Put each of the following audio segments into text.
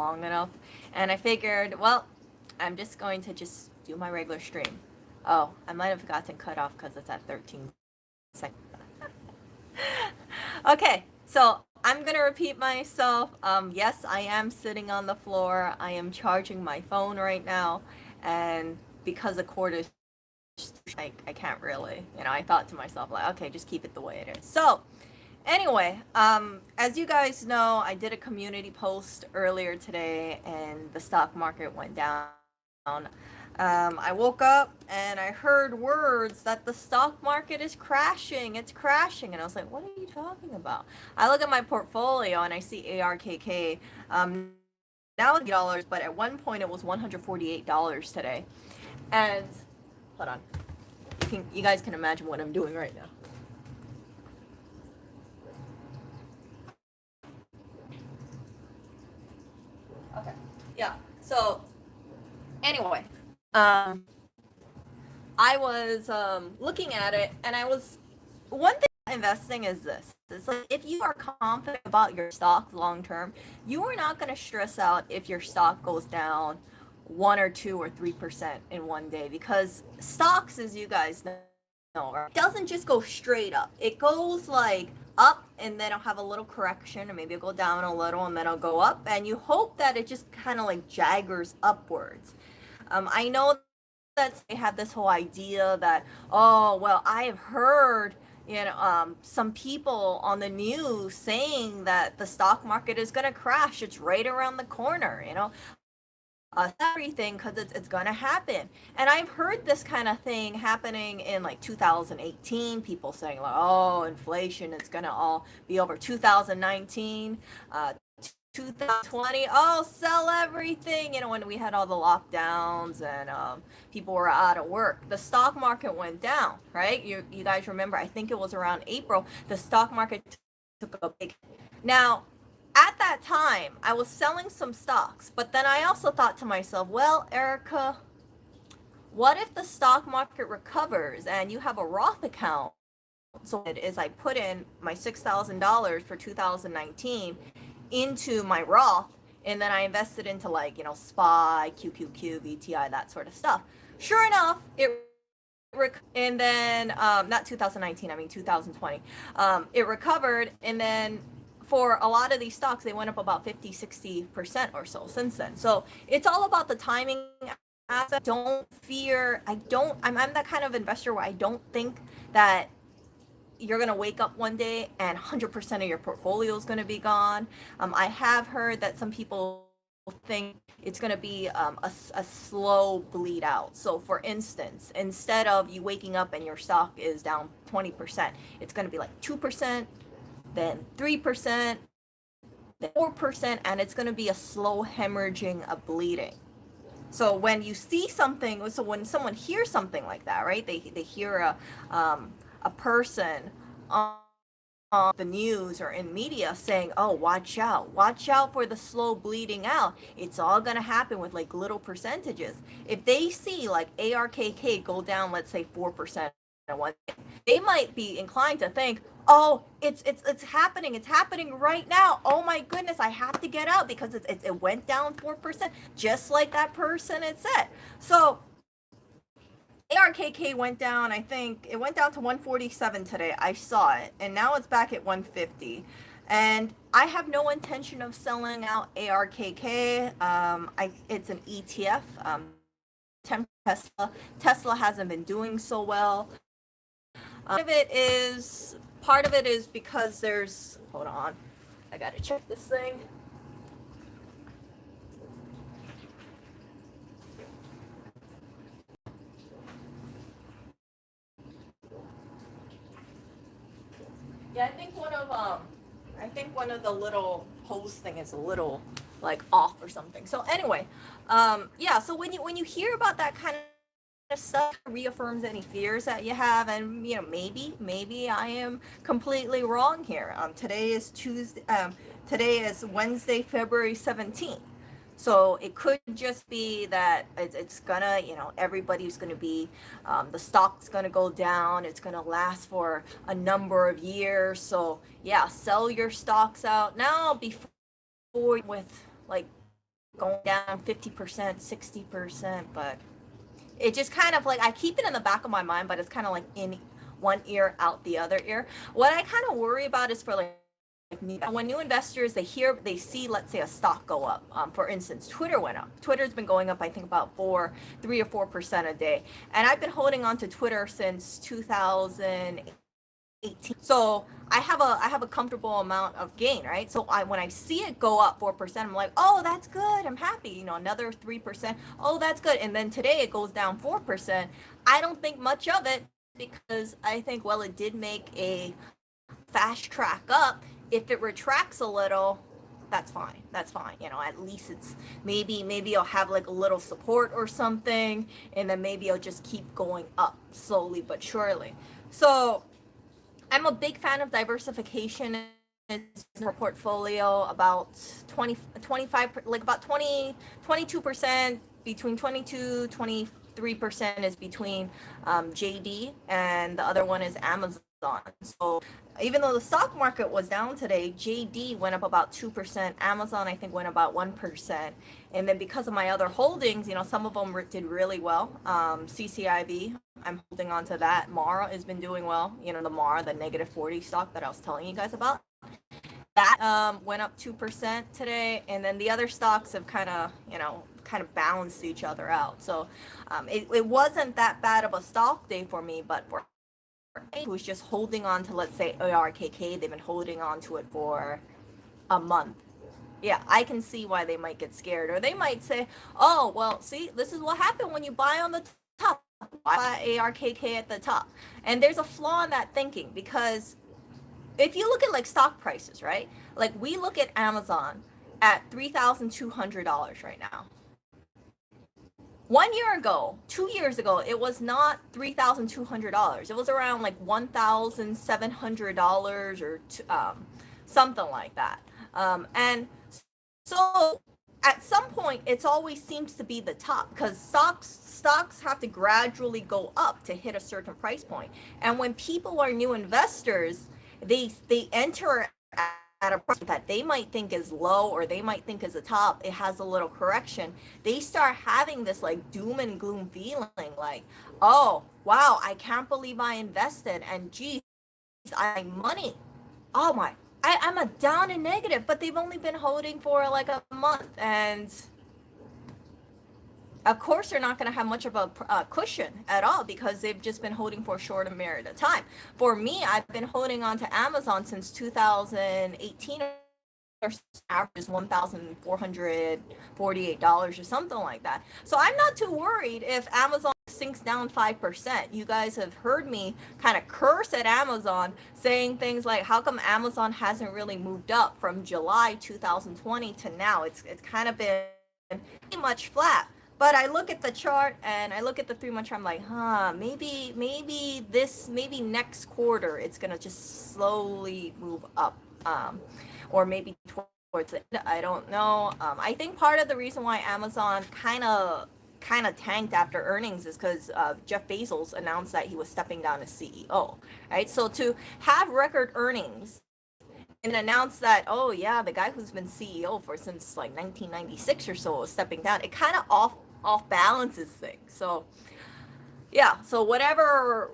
long enough. And I figured, well, I'm just going to just do my regular stream. Oh, I might have gotten cut off because it's at 13 seconds. Okay, so I'm gonna repeat myself. Yes, I am sitting on the floor. I am charging my phone right now, and because the cord is, I can't really, I thought to myself, like, okay, just keep it the way it is. So, anyway, as you guys know, I did a community post earlier today, and the stock market went down. I woke up and I heard words that the stock market is crashing. It's crashing. And I was like, what are you talking about? I look at my portfolio and I see ARKK. Now it's $80, but at one point it was $148 today. And hold on. You guys can imagine what I'm doing right now. Okay. Yeah. So anyway, I was looking at it, and one thing about investing is this. It's like, if you are confident about your stocks long term, you are not going to stress out if your stock goes down 1 or 2 or 3% in one day, because stocks, as you guys know, right, doesn't just go straight up. It goes like up, and then it'll have a little correction, and maybe it'll go down a little, and then it'll go up, and you hope that it just kind of like jaggers upwards. I know that they have this whole idea that, oh, well, I have heard, some people on the news saying that the stock market is going to crash. It's right around the corner, everything, because it's going to happen. And I've heard this kind of thing happening in like 2018, people saying like, oh, inflation, it's going to all be over. 2019, 2020, oh, sell everything, when we had all the lockdowns and people were out of work, the stock market went down, right? You guys remember, I think it was around April, the stock market took a big. Now, at that time, I was selling some stocks, but then I also thought to myself, well, Erica, what if the stock market recovers and you have a Roth account? So it is, I put in my $6,000 for 2019 into my Roth, and then I invested into, like, SPY, QQQ, VTI, that sort of stuff. Sure enough, and then not 2019, I mean 2020. It recovered, and then for a lot of these stocks, they went up about 50-60% or so since then. So it's all about the timing aspect. Don't fear. I'm that kind of investor where I don't think that you're going to wake up one day and 100% of your portfolio is going to be gone. I have heard that some people think it's going to be a slow bleed out. So for instance, instead of you waking up and your stock is down 20%, it's going to be like 2%, then 3%, then 4%, and it's going to be a slow hemorrhaging, a bleeding. So when you see something, so when someone hears something like that, right, they hear a person on the news or in media saying, oh, watch out for the slow bleeding out, it's all going to happen with like little percentages. If they see like ARKK go down, let's say 4% in one day, they might be inclined to think, oh, it's happening right now, oh my goodness, I have to get out because it went down 4%, just like that person had said. So ARKK went down, I think it went down to 147 today. I saw it, and now it's back at 150. And I have no intention of selling out ARKK. It's an ETF. Tesla hasn't been doing so well. Part of it is because there's, hold on, I gotta check this thing. Yeah, I think one of the little post thing is a little like off or something. So anyway, yeah. So when you hear about that kind of stuff, it reaffirms any fears that you have, and maybe I am completely wrong here. Today is Tuesday. Today is Wednesday, February 17th. So it could just be that it's gonna, everybody's gonna be, the stock's gonna go down. It's gonna last for a number of years. So yeah, sell your stocks out now before with like going down 50%, 60%, but it just kind of like, I keep it in the back of my mind, but it's kind of like in one ear, out the other ear. What I kind of worry about is for like when new investors they see, let's say, a stock go up. For instance, Twitter went up. Twitter's been going up, I think, about 3 or 4% a day, and I've been holding on to Twitter since 2018. So I have a comfortable amount of gain, right? So when I see it go up 4%, I'm like, oh, that's good. I'm happy. Another 3%. Oh, that's good. And then today it goes down 4%. I don't think much of it because I think, well, it did make a fast track up. If it retracts a little, that's fine. That's fine. At least it's maybe I'll have like a little support or something, and then maybe I'll just keep going up slowly but surely. So I'm a big fan of diversification in our portfolio. About 20, 25, like about 22%, between 23% is between JD, and the other one is Amazon. So even though the stock market was down today, JD went up about 2%. Amazon, I think, went about 1%. And then because of my other holdings, some of them did really well. CCIV, I'm holding on to that. Mara has been doing well. The Mara, the negative 40 stock that I was telling you guys about. That went up 2% today. And then the other stocks have kind of balanced each other out. So it wasn't that bad of a stock day for me, but for who's just holding on to, let's say, ARKK, they've been holding on to it for a month. Yeah, I can see why they might get scared. Or they might say, oh, well, see, this is what happened when you buy on the top. Buy ARKK at the top. And there's a flaw in that thinking, because if you look at like stock prices, right? Like we look at Amazon at $3,200 right now. 1 year ago, 2 years ago, it was not $3,200. It was around like $1,700 or something like that. And so at some point, it always seems to be the top, because stocks have to gradually go up to hit a certain price point. And when people are new investors, they enter at a price that they might think is low, or they might think is a top, it has a little correction, they start having this like doom and gloom feeling, like, oh wow, I can't believe I invested, and geez, I money, oh my, I'm a down and negative, but they've only been holding for like a month, and of course they're not going to have much of a cushion at all, because they've just been holding for a short period of time. For me, I've been holding on to Amazon since 2018. Average is $1,448 or something like that. So I'm not too worried if Amazon sinks down 5%. You guys have heard me kind of curse at Amazon, saying things like, how come Amazon hasn't really moved up from July 2020 to now? It's kind of been pretty much flat. But I look at the chart and I look at the 3-month chart, I'm like, maybe next quarter it's gonna just slowly move up, or maybe towards the end. I don't know. I think part of the reason why Amazon kind of tanked after earnings is because Jeff Bezos announced that he was stepping down as CEO, right? So to have record earnings and announce that, oh yeah, the guy who's been CEO for since like 1996 or so is stepping down, it kind of off balances things. So yeah, so whatever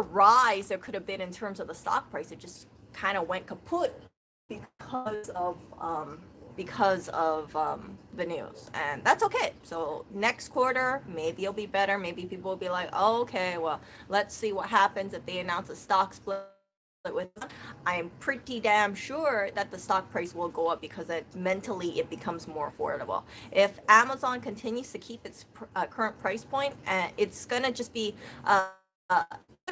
rise there could have been in terms of the stock price, it just kind of went kaput because of the news, and that's okay. So next quarter, maybe it'll be better. Maybe people will be like, oh, okay, well, let's see what happens if they announce a stock split with them. I am pretty damn sure that the stock price will go up, because mentally it becomes more affordable. If Amazon continues to keep its current price point, it's gonna just be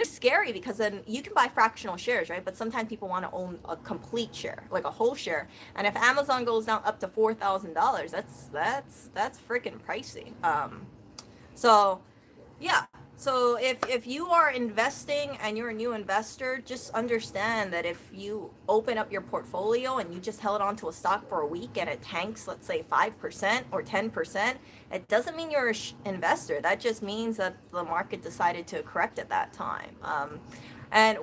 scary, because then you can buy fractional shares, right? But sometimes people want to own a complete share, like a whole share. And if Amazon goes down up to $4,000, that's freaking pricey. So yeah. So if you are investing and you're a new investor, just understand that if you open up your portfolio and you just held on to a stock for a week and it tanks, let's say 5% or 10%, it doesn't mean you're an investor. That just means that the market decided to correct at that time. And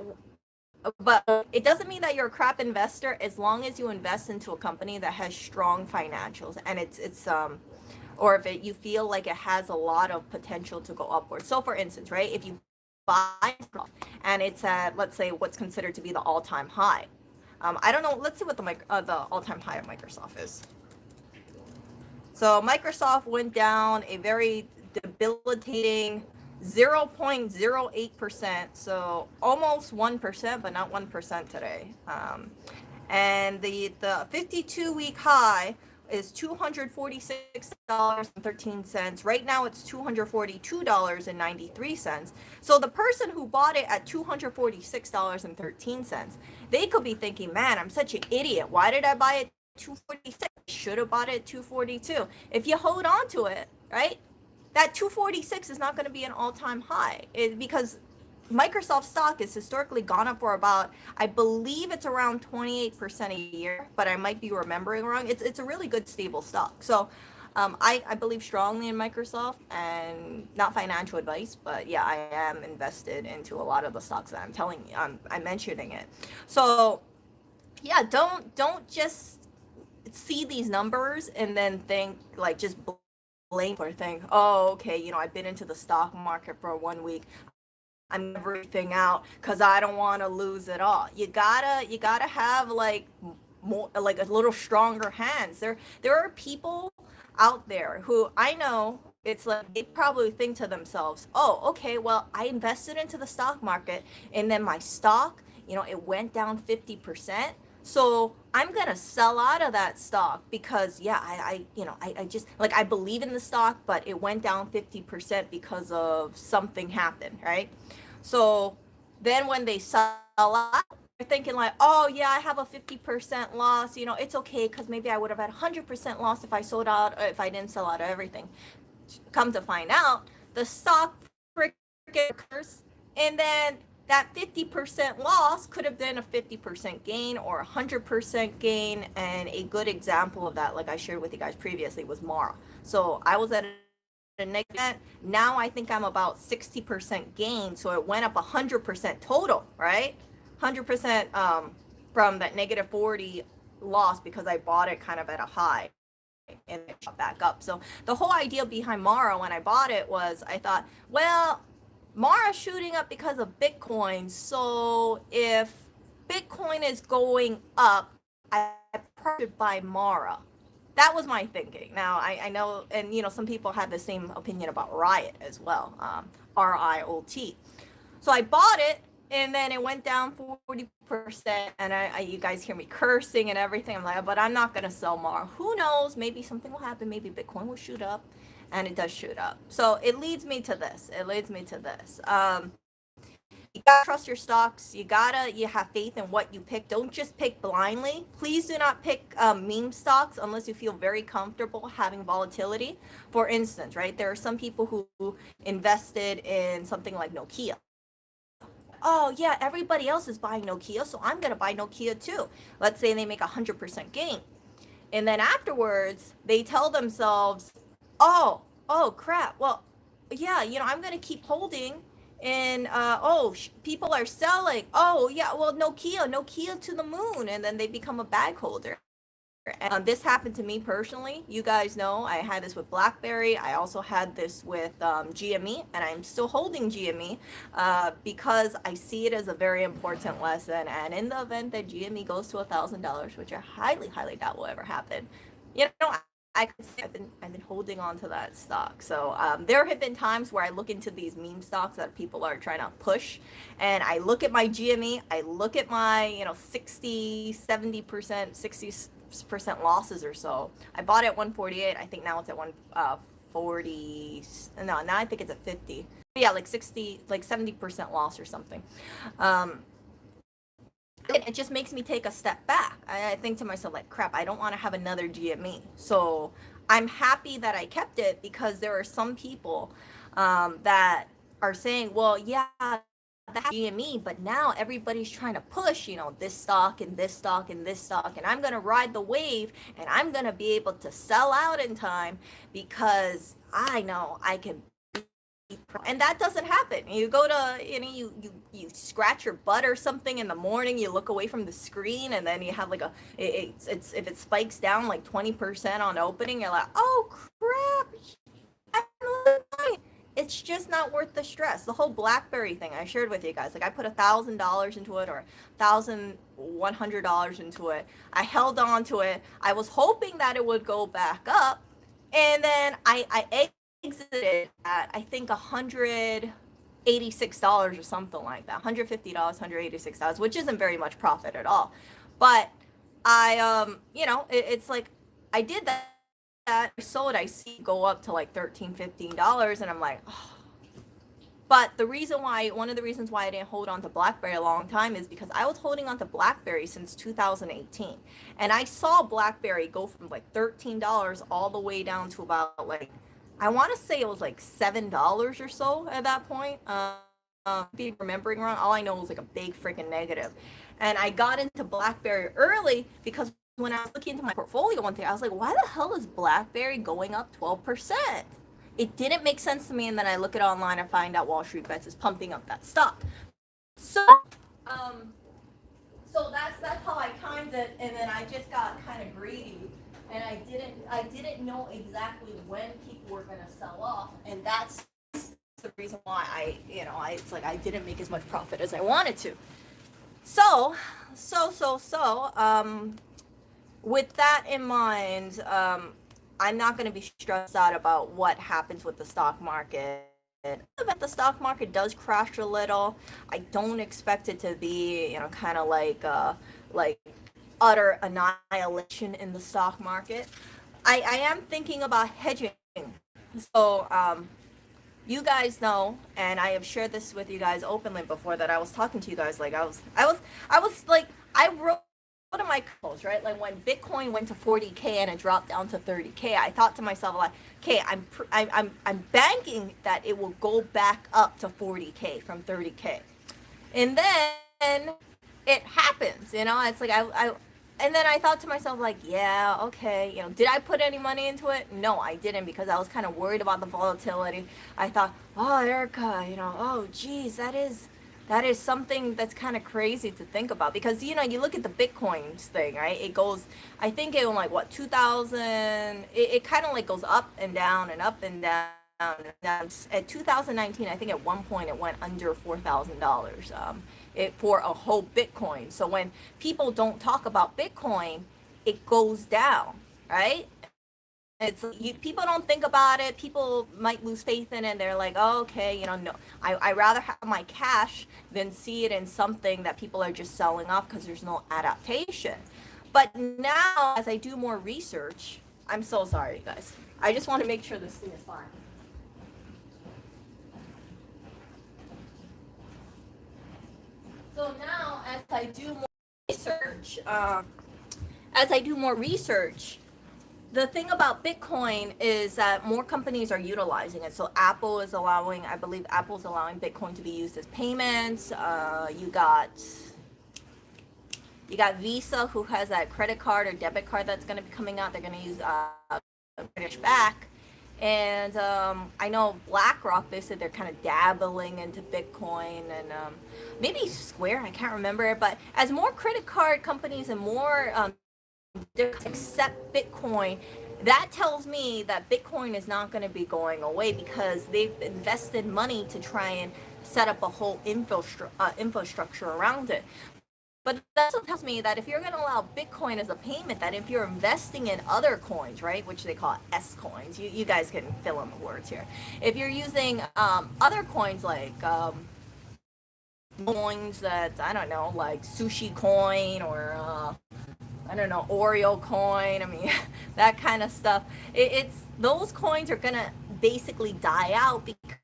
But it doesn't mean that you're a crap investor as long as you invest into a company that has strong financials and it's or if you feel like it has a lot of potential to go upward. So for instance, right, if you buy and it's at, let's say, what's considered to be the all-time high. I don't know. Let's see what the all-time high of Microsoft is. So Microsoft went down a very debilitating 0.08%, so almost 1%, but not 1% today. And the 52-week high is $246.13. Right now it's $242.93. So the person who bought it at $246.13, they could be thinking, man, I'm such an idiot. Why did I buy it 246? Should have bought it at 242. If you hold on to it, right? That 246 is not going to be an all-time high because Microsoft stock has historically gone up for about, I believe it's around 28% a year, but I might be remembering wrong. It's a really good stable stock. So I believe strongly in Microsoft, and not financial advice, but yeah, I am invested into a lot of the stocks that I'm telling you. I'm mentioning it. So yeah, don't just see these numbers and then think like just blame or think, oh, okay, I've been into the stock market for 1 week. I'm everything out because I don't want to lose it all. You gotta have like more, like a little stronger hands. There are people out there who I know, it's like they probably think to themselves, oh, okay, well, I invested into the stock market and then my stock, it went down 50%. So I'm gonna sell out of that stock because yeah, I just like, I believe in the stock, but it went down 50% because of something happened, right? So then when they sell out, they're thinking like, oh yeah, I have a 50% loss. It's okay because maybe I would have had 100% loss if I sold out, or if I didn't sell out of everything. Come to find out, the stock freaking occurs, and then that 50% loss could have been a 50% gain or a 100% gain. And a good example of that, like I shared with you guys previously, was Mara. So I was at a negative. Now I think I'm about 60% gain. So it went up 100% total, right? 100% from that negative 40 loss because I bought it kind of at a high and it shot back up. So the whole idea behind Mara when I bought it was, I thought, well, Mara's shooting up because of Bitcoin. So if Bitcoin is going up, I probably should buy Mara. That was my thinking. Now I know, and some people have the same opinion about Riot as well, RIOT. So I bought it, and then it went down 40%, and you guys hear me cursing and everything. I'm like, but I'm not gonna sell Mara. Who knows? Maybe something will happen. Maybe Bitcoin will shoot up, and it does shoot up. So it leads me to this. You gotta trust your stocks. You have faith in what you pick. Don't just pick blindly. Please do not pick meme stocks unless you feel very comfortable having volatility. For instance, right, there are some people who invested in something like Nokia. Oh yeah, everybody else is buying Nokia, so I'm gonna buy Nokia too. Let's say they make 100% gain, and then afterwards they tell themselves, oh crap, well, yeah, I'm gonna keep holding, and people are selling. Oh yeah, well, Nokia to the moon, and then they become a bag holder. And this happened to me personally. You guys know I had this with BlackBerry. I also had this with GME, and I'm still holding GME because I see it as a very important lesson. And in the event that GME goes to $1,000, which I highly, highly doubt will ever happen, I can say I've been holding on to that stock. So there have been times where I look into these meme stocks that people are trying to push, and I look at my GME, I look at my 60, 70%, 60% losses or so. I bought it at 148. I think now it's at 140. No, now I think it's at 50. Yeah, like 60, like 70% loss or something. It just makes me take a step back. I think to myself, like, crap, I don't want to have another GME. So I'm happy that I kept it because there are some people that are saying, well, yeah, that's GME, but now everybody's trying to push, this stock and this stock and this stock, and I'm going to ride the wave, and I'm going to be able to sell out in time because I know I can and that doesn't happen. You go to, you scratch your butt or something in the morning, you look away from the screen, and then you have like it's if it spikes down like 20% on opening, you're like, oh crap, it's just not worth the stress. The whole BlackBerry thing I shared with you guys, like I put $1,000 into it, or $1,100 into it. I held on to it. I was hoping that it would go back up, and then I exited at, I think, $186 or something like that. $150, $186, which isn't very much profit at all. But it's like I did that. I sold, I see go up to like $13, $15, and I'm like, oh. But one of the reasons why I didn't hold on to BlackBerry a long time is because I was holding on to BlackBerry since 2018, and I saw BlackBerry go from like $13 all the way down to about, like, I want to say it was like $7 or so at that point. Be remembering wrong. All I know was like a big freaking negative, and I got into BlackBerry early because when I was looking into my portfolio one day, I was like, why the hell is BlackBerry going up 12%? It didn't make sense to me, and then I look it online and find out Wall Street Bets is pumping up that stock. So, so that's how I timed it, and then I just got kind of greedy, and I didn't know exactly when people were going to sell off, and that's the reason why it's like I didn't make as much profit as I wanted to. So, with that in mind, I'm not going to be stressed out about what happens with the stock market. If the stock market does crash a little, I don't expect it to be, kind of like utter annihilation in the stock market. I am thinking about hedging. So, you guys know, and I have shared this with you guys openly before, that I was talking to you guys, like I wrote in my calls, right? Like when Bitcoin went to 40K and it dropped down to 30K, I thought to myself, like, okay, I'm banking that it will go back up to 40K from 30K, and then it happens, It's like and then I thought to myself, like, yeah, okay, did I put any money into it? No, I didn't, because I was kind of worried about the volatility. I thought, oh, Erica, oh, geez, that is something that's kind of crazy to think about, because you look at the Bitcoins thing, right? It goes, I think it was like, what, 2000, it kind of like goes up and down and up and down. At 2019, I think at one point it went under $4,000 for a whole Bitcoin. So when people don't talk about Bitcoin, it goes down, right? People don't think about it. People might lose faith in it. They're like, oh, okay, no. I rather have my cash than see it in something that people are just selling off because there's no adaptation. But now, as I do more research, I'm so sorry, you guys. I just want to make sure this thing is fine. So now, as I do more research, the thing about Bitcoin is that more companies are utilizing it. So I believe Apple's allowing Bitcoin to be used as payments. You got Visa, who has that credit card or debit card that's going to be coming out. They're going to use British back. And I know BlackRock, they said they're kind of dabbling into Bitcoin, and maybe Square, I can't remember. But as more credit card companies and more accept Bitcoin, that tells me that Bitcoin is not going to be going away, because they've invested money to try and set up a whole infrastructure around it. But that also tells me that if you're going to allow Bitcoin as a payment, that if you're investing in other coins, right, which they call S coins, you guys can fill in the words here. If you're using other coins like coins that, I don't know, like Sushi Coin or I don't know, Oreo coin, I mean, that kind of stuff. Those coins are going to basically die out, because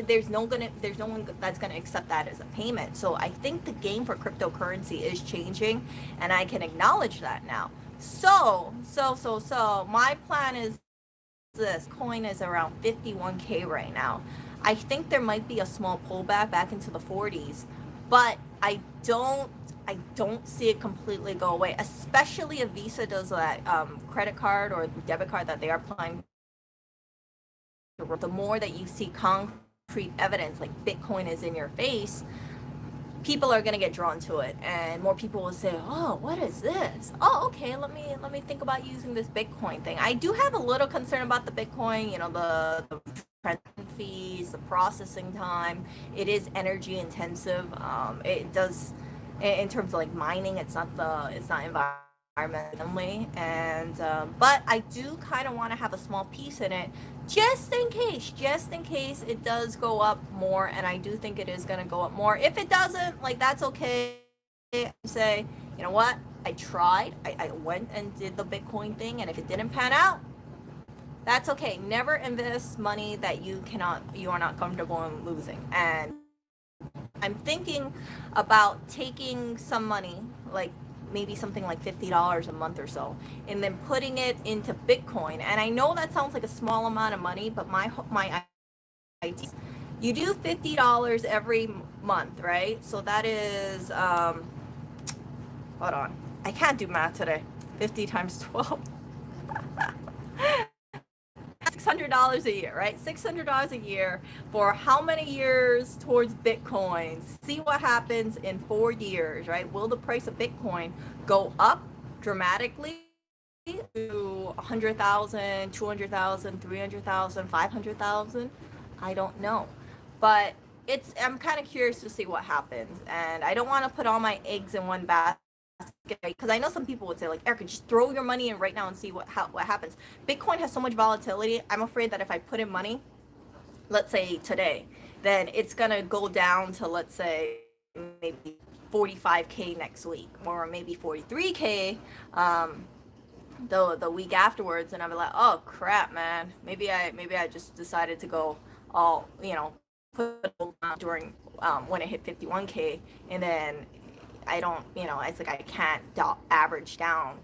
there's no one that's going to accept that as a payment. So I think the game for cryptocurrency is changing, and I can acknowledge that now. So my plan is this. Coin is around 51K right now. I think there might be a small pullback back into the 40s, but I don't see it completely go away, especially if Visa does that credit card or debit card that they are planning the more that you see concrete evidence, like Bitcoin is in your face, people are going to get drawn to it, and more people will say, oh, what is this? Oh, okay, let me think about using this Bitcoin thing. I do have a little concern about the Bitcoin, the transaction fees, the processing time. It is energy intensive. It does, in terms of like mining, it's not environmentally, and but I do kind of want to have a small piece in it, just in case it does go up more. And I do think it is going to go up more. If it doesn't, like, that's okay. Say, you know what, I tried, I went and did the Bitcoin thing, and if it didn't pan out, that's okay. Never invest money that you are not comfortable in losing. And I'm thinking about taking some money, like maybe something like $50 a month or so, and then putting it into Bitcoin. And I know that sounds like a small amount of money, but my idea, you do $50 every month, right? So that is hold on, I can't do math today. 50 times 12. $600 a year, right? $600 a year for how many years towards Bitcoin? See what happens in 4 years, right? Will the price of Bitcoin go up dramatically to 100,000, 200,000, 300,000, 500,000? I don't know. But I'm kind of curious to see what happens. And I don't want to put all my eggs in one basket, because I know some people would say, like, Erica, just throw your money in right now and see what happens. Bitcoin has so much volatility. I'm afraid that if I put in money, let's say today, then it's gonna go down to, let's say, maybe 45K next week, or maybe 43K the week afterwards, and I'm like, oh crap, man, maybe I just decided to go all, put it during when it hit 51K, and then I don't, it's like I can't average down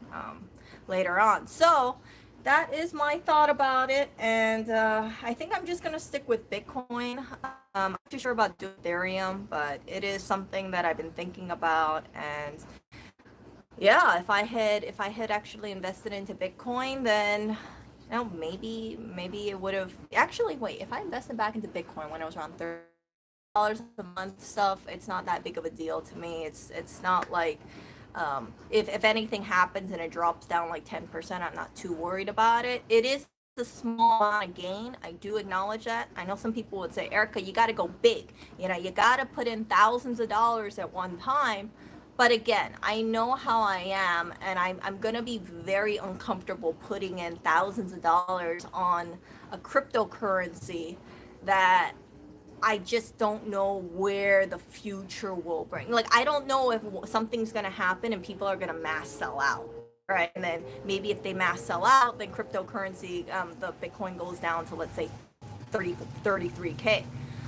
later on. So that is my thought about it. And I think I'm just going to stick with Bitcoin. I'm not too sure about Ethereum, but it is something that I've been thinking about. And yeah, if I had actually invested into Bitcoin, then maybe it would have actually, wait, if I invested back into Bitcoin when I was around 30 dollars a month stuff, it's not that big of a deal to me. It's not like if anything happens and it drops down like 10%, I'm not too worried about it. It is a small amount of gain. I do acknowledge that. I know some people would say, Erica, you got to go big. You got to put in thousands of dollars at one time. But again, I know how I am, and I'm going to be very uncomfortable putting in thousands of dollars on a cryptocurrency that I just don't know where the future will bring. Like, I don't know if something's going to happen and people are going to mass sell out, right? And then maybe if they mass sell out, then cryptocurrency, the Bitcoin goes down to, let's say, 33K.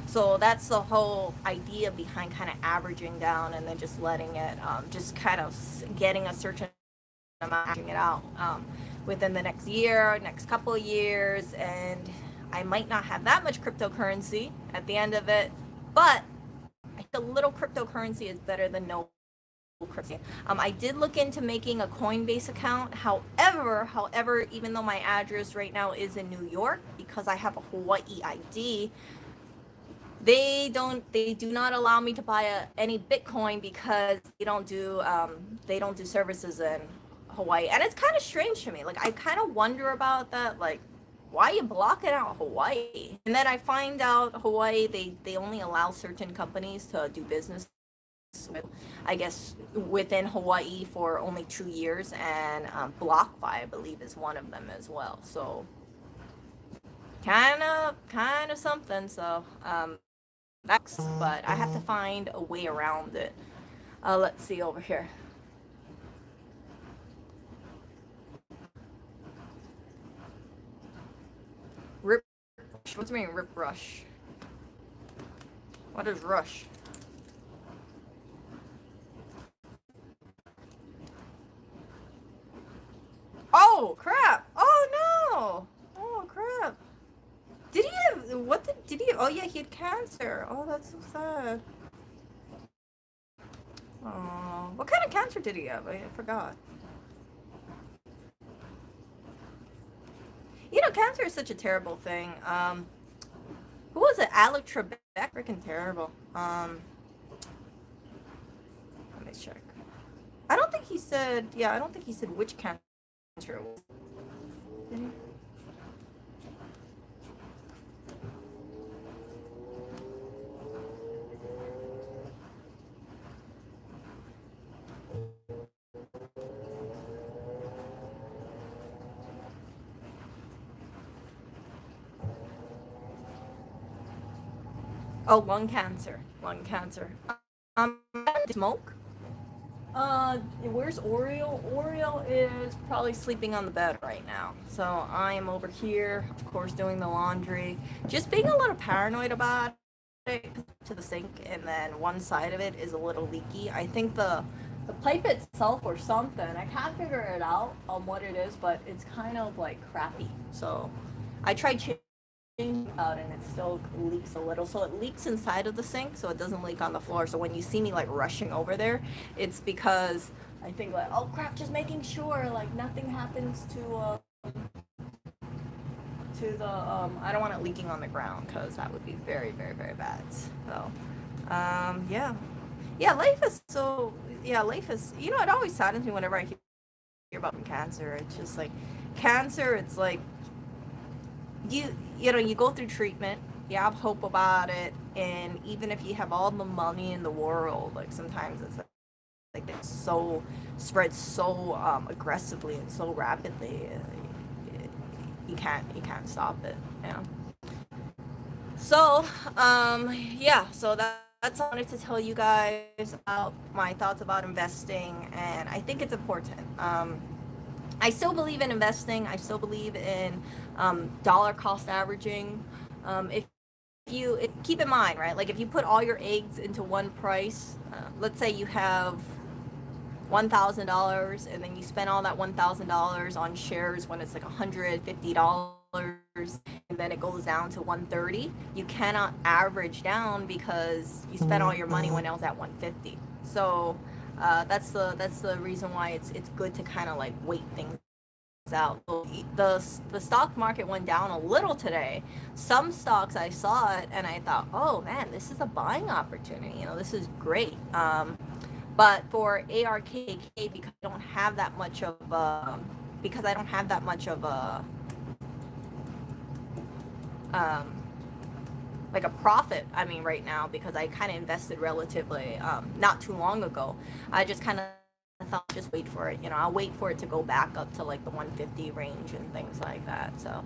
So that's the whole idea behind kind of averaging down and then just letting it, just kind of getting a certain amount, averaging it out within the next year, next couple of years, and I might not have that much cryptocurrency at the end of it, but a little cryptocurrency is better than no cryptocurrency. I did look into making a Coinbase account. However, even though my address right now is in New York, because I have a Hawaii ID, they do not allow me to buy any Bitcoin because they don't do services in Hawaii. And it's kind of strange to me. Like, I kind of wonder about that, like, why are you blocking out Hawaii? And then I find out Hawaii, they only allow certain companies to do business with, I guess, within Hawaii for only 2 years, and BlockFi, I believe, is one of them as well. So kind of something. So that's, but I have to find a way around it. Let's see over here. What's mean rip rush? What is rush? Oh crap! Oh no! Oh crap! Did he have did he? Oh yeah, he had cancer. Oh, that's so sad. Oh, what kind of cancer did he have? I forgot. Cancer is such a terrible thing. Who was it? Alec Trebek? Freaking terrible. Let me check. I don't think he said. Yeah, I don't think he said which cancer it was. Did he? Oh, lung cancer. Lung cancer. Smoke. Where's Oriole? Oriole is probably sleeping on the bed right now. So I am over here, of course, doing the laundry. Just being a little paranoid about it to the sink, and then one side of it is a little leaky. I think the pipe itself or something. I can't figure it out on what it is, but it's kind of like crappy. So I tried out and it still leaks a little, so it leaks inside of the sink, so it doesn't leak on the floor. So when you see me like rushing over there, it's because I think like, oh crap, just making sure like nothing happens to the I don't want it leaking on the ground, because that would be very very very bad. So yeah, life is so, life is, it always saddens me whenever I hear about cancer. It's just like cancer, it's like you go through treatment, you have hope about it, and even if you have all the money in the world, like sometimes it's like it's so spreads so aggressively and so rapidly, you can't stop it. So so that's all I wanted to tell you guys about my thoughts about investing, and I think it's important. I still believe in investing. I still believe in dollar cost averaging. If keep in mind, right? Like if you put all your eggs into one price, let's say you have $1,000, and then you spend all that $1,000 on shares when it's like $150, and then it goes down to 130. You cannot average down because you spent all your money when it was at 150. So that's the reason why it's good to kind of like wait things out. The stock market went down a little today. Some stocks I saw it and I thought, oh man, this is a buying opportunity. This is great. But for ARKK, because I don't have that much of a like a profit, right now, because I kind of invested relatively not too long ago. I just kind of thought, just wait for it. I'll wait for it to go back up to like the 150 range and things like that. So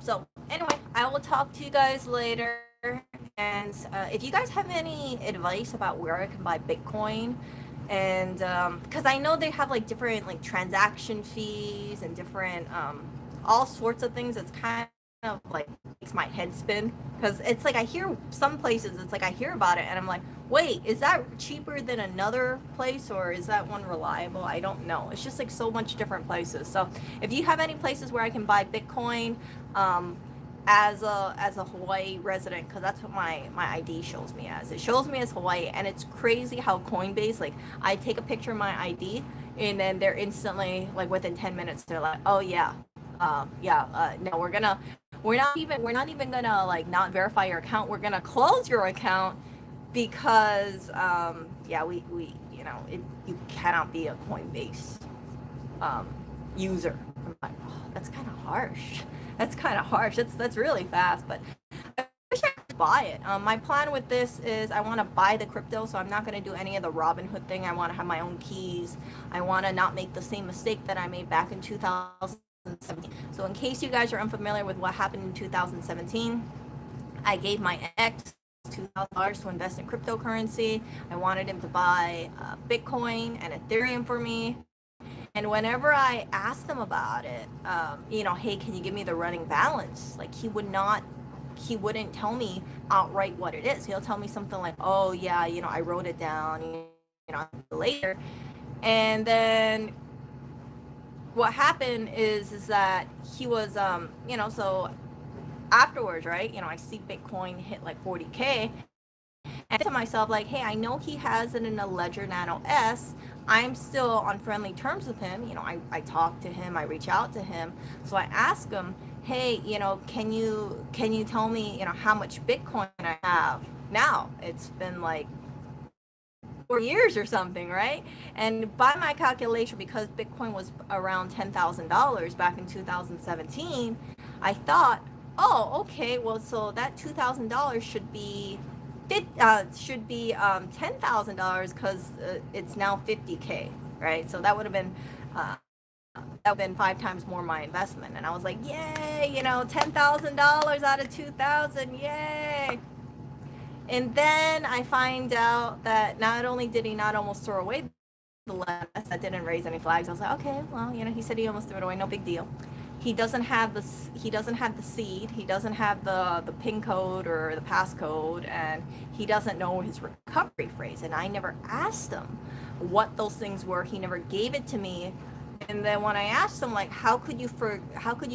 so anyway, I will talk to you guys later. And if you guys have any advice about where I can buy Bitcoin, and because I know they have like different like transaction fees and different all sorts of things, it's kind of like makes my head spin, because it's like I hear some places, it's like I hear about it and I'm like, wait, is that cheaper than another place, or is that one reliable? I don't know. It's just like so much different places. So if you have any places where I can buy Bitcoin as a Hawaii resident, because that's what my ID shows me as. It shows me as Hawaii, and it's crazy how Coinbase, like I take a picture of my ID and then they're instantly like within 10 minutes they're like, oh yeah, no, we're not even gonna like not verify your account. We're gonna close your account because we you cannot be a Coinbase user. I'm like, oh, that's kind of harsh. That's really fast, but I wish I could buy it. My plan with this is I want to buy the crypto, so I'm not going to do any of the Robinhood thing. I want to have my own keys. I want to not make the same mistake that I made back in 2017. So in case you guys are unfamiliar with what happened in 2017, I gave my ex $2,000 to invest in cryptocurrency. I wanted him to buy Bitcoin and Ethereum for me. And whenever I asked him about it, hey, can you give me the running balance? Like he wouldn't tell me outright what it is. He'll tell me something like, oh yeah, I wrote it down, later. And then what happened is that he was, so afterwards, right, I see Bitcoin hit like 40K. And to myself, like, hey, I know he has it in a Ledger Nano S. I'm still on friendly terms with him. I talk to him, I reach out to him. So I ask him, hey, can you tell me, how much Bitcoin I have now? It's been like 4 years or something, right? And by my calculation, because Bitcoin was around $10,000 back in 2017, I thought, oh, okay, well, so that $2,000 should be $10,000 because it's now 50K, right? So that would have been that would have been 5 times more my investment. And I was like, yay, $10,000 out of 2,000, yay. And then I find out that not only did he not almost throw away the lens, that didn't raise any flags. I was like, okay, well, he said he almost threw it away, no big deal. He doesn't have the seed, he doesn't have the pin code or the passcode, and he doesn't know his recovery phrase. And I never asked him what those things were. He never gave it to me. And then when I asked him, like, how could you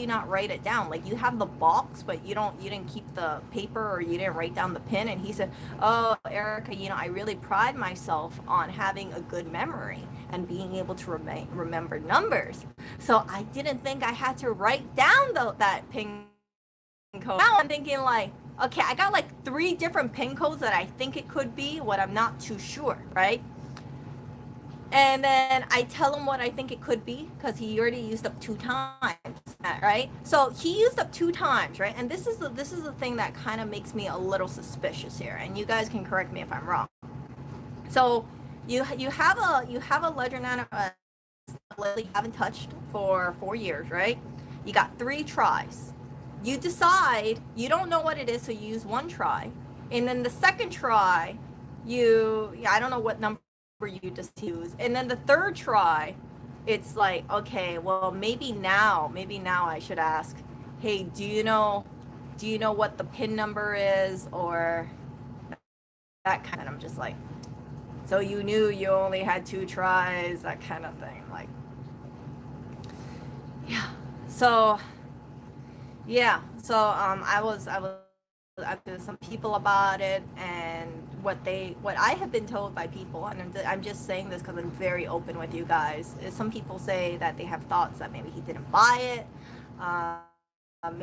not write it down? Like, you have the box, but you didn't keep the paper, or you didn't write down the pin. And he said, oh, Erica, I really pride myself on having a good memory and being able to remember numbers. So I didn't think I had to write down that pin code. Now I'm thinking, like, okay, I got like 3 different pin codes that I think it could be, what I'm not too sure, right? And then I tell him what I think it could be, because he already used up 2 times, right? So he used up 2 times, right? And this is the thing that kind of makes me a little suspicious here, and you guys can correct me if I'm wrong. So you have a Ledger Nano you haven't touched for 4 years, right? You got 3 tries. You decide you don't know what it is, so you use 1 try, and then the second try, I don't know what number you just use, and then the 3rd try, it's like, okay, well, maybe now I should ask, hey, do you know what the pin number is, or that kind of. I'm just like, so you knew you only had 2 tries, that kind of thing. Like, yeah. So I was to some people about it, and what I have been told by people, and I'm just saying this because I'm very open with you guys, is some people say that they have thoughts that maybe he didn't buy it.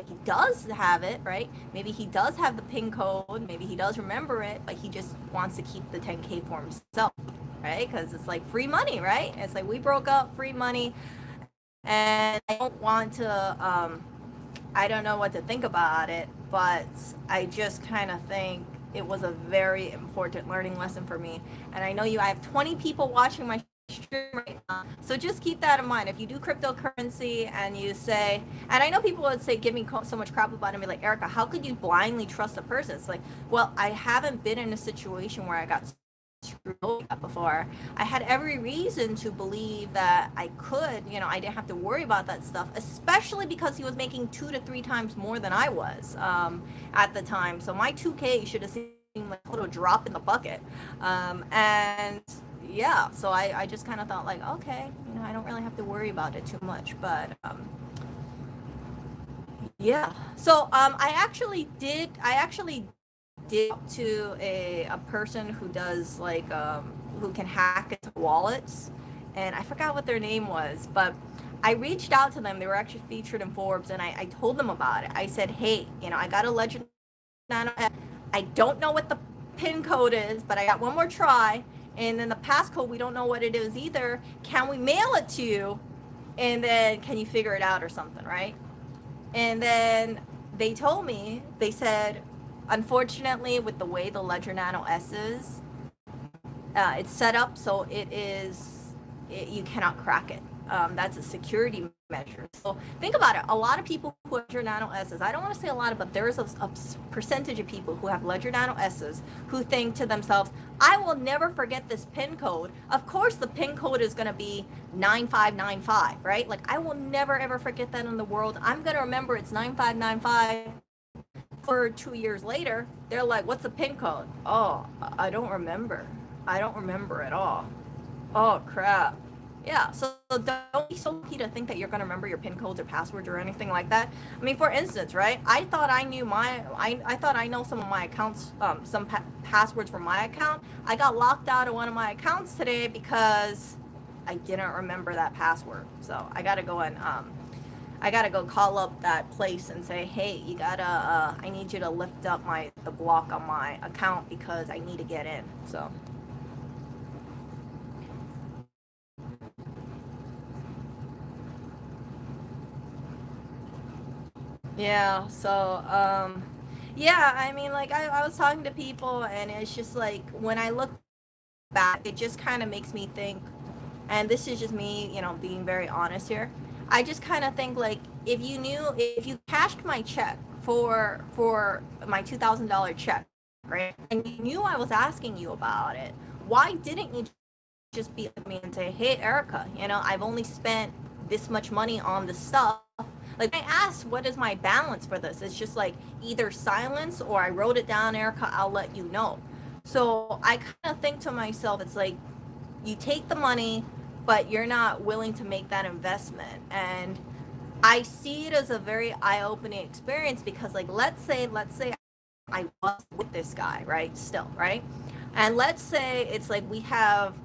He does have it, right? Maybe he does have the pin code, maybe he does remember it, but he just wants to keep the 10K for himself, right? Because it's like free money, right? It's like, we broke up, free money, and I don't want to I don't know what to think about it, but I just kind of think it was a very important learning lesson for me. And I know I have 20 people watching my stream right now, so just keep that in mind. If you do cryptocurrency and you say, and I know people would say, give me so much crap about it, and be like, Erica, how could you blindly trust a person? It's like, well, I haven't been in a situation where I got screwed over before. I had every reason to believe that I could, I didn't have to worry about that stuff, especially because he was making 2 to 3 times more than I was at the time. So my 2K should have seemed like a little drop in the bucket. And yeah, so I just kind of thought, like, okay, I don't really have to worry about it too much. But yeah, so I actually did to a person who does, like, who can hack into wallets, and I forgot what their name was, but I reached out to them. They were actually featured in Forbes, and I told them about it. I said, hey, I got a Ledger Nano. I don't know what the pin code is, but I got 1 more try, and then the passcode, we don't know what it is either. Can we mail it to you, and then can you figure it out or something, right? And then they told me, they said, unfortunately, with the way the Ledger Nano S is, it's set up so you cannot crack it. That's a security measure. So think about it. A lot of people who have Ledger Nano S's, I don't want to say a lot of, but there's a percentage of people who have Ledger Nano S's who think to themselves, I will never forget this PIN code. Of course, the PIN code is going to be 9595, right? Like, I will never, ever forget that in the world. I'm going to remember it's 9595. For 2 years later, they're like, what's the PIN code? Oh, I don't remember. I don't remember at all. Oh, crap. Yeah, so don't be so lucky to think that you're going to remember your PIN codes or passwords or anything like that. I mean, for instance, right, I thought I knew I thought I know some of my accounts, some passwords for my account. I got locked out of one of my accounts today because I didn't remember that password. So I got to go and I gotta go call up that place and say, hey, you gotta, I need you to lift up the block on my account because I need to get in. So yeah, so yeah, I mean, like I was talking to people, and it's just like when I look back, it just kind of makes me think, and this is just me, being very honest here. I just kind of think like if you cashed my check for my $2,000 check, right, and you knew I was asking you about it, why didn't you just be with me and say, hey, Erica, I've only spent this much money on this stuff. Like, I asked, what is my balance for this? It's just like either silence or I wrote it down, Erica, I'll let you know. So I kind of think to myself, it's like you take the money, but you're not willing to make that investment. And I see it as a very eye-opening experience because, like, let's say I was with this guy, right? Still, right? And let's say it's like we have,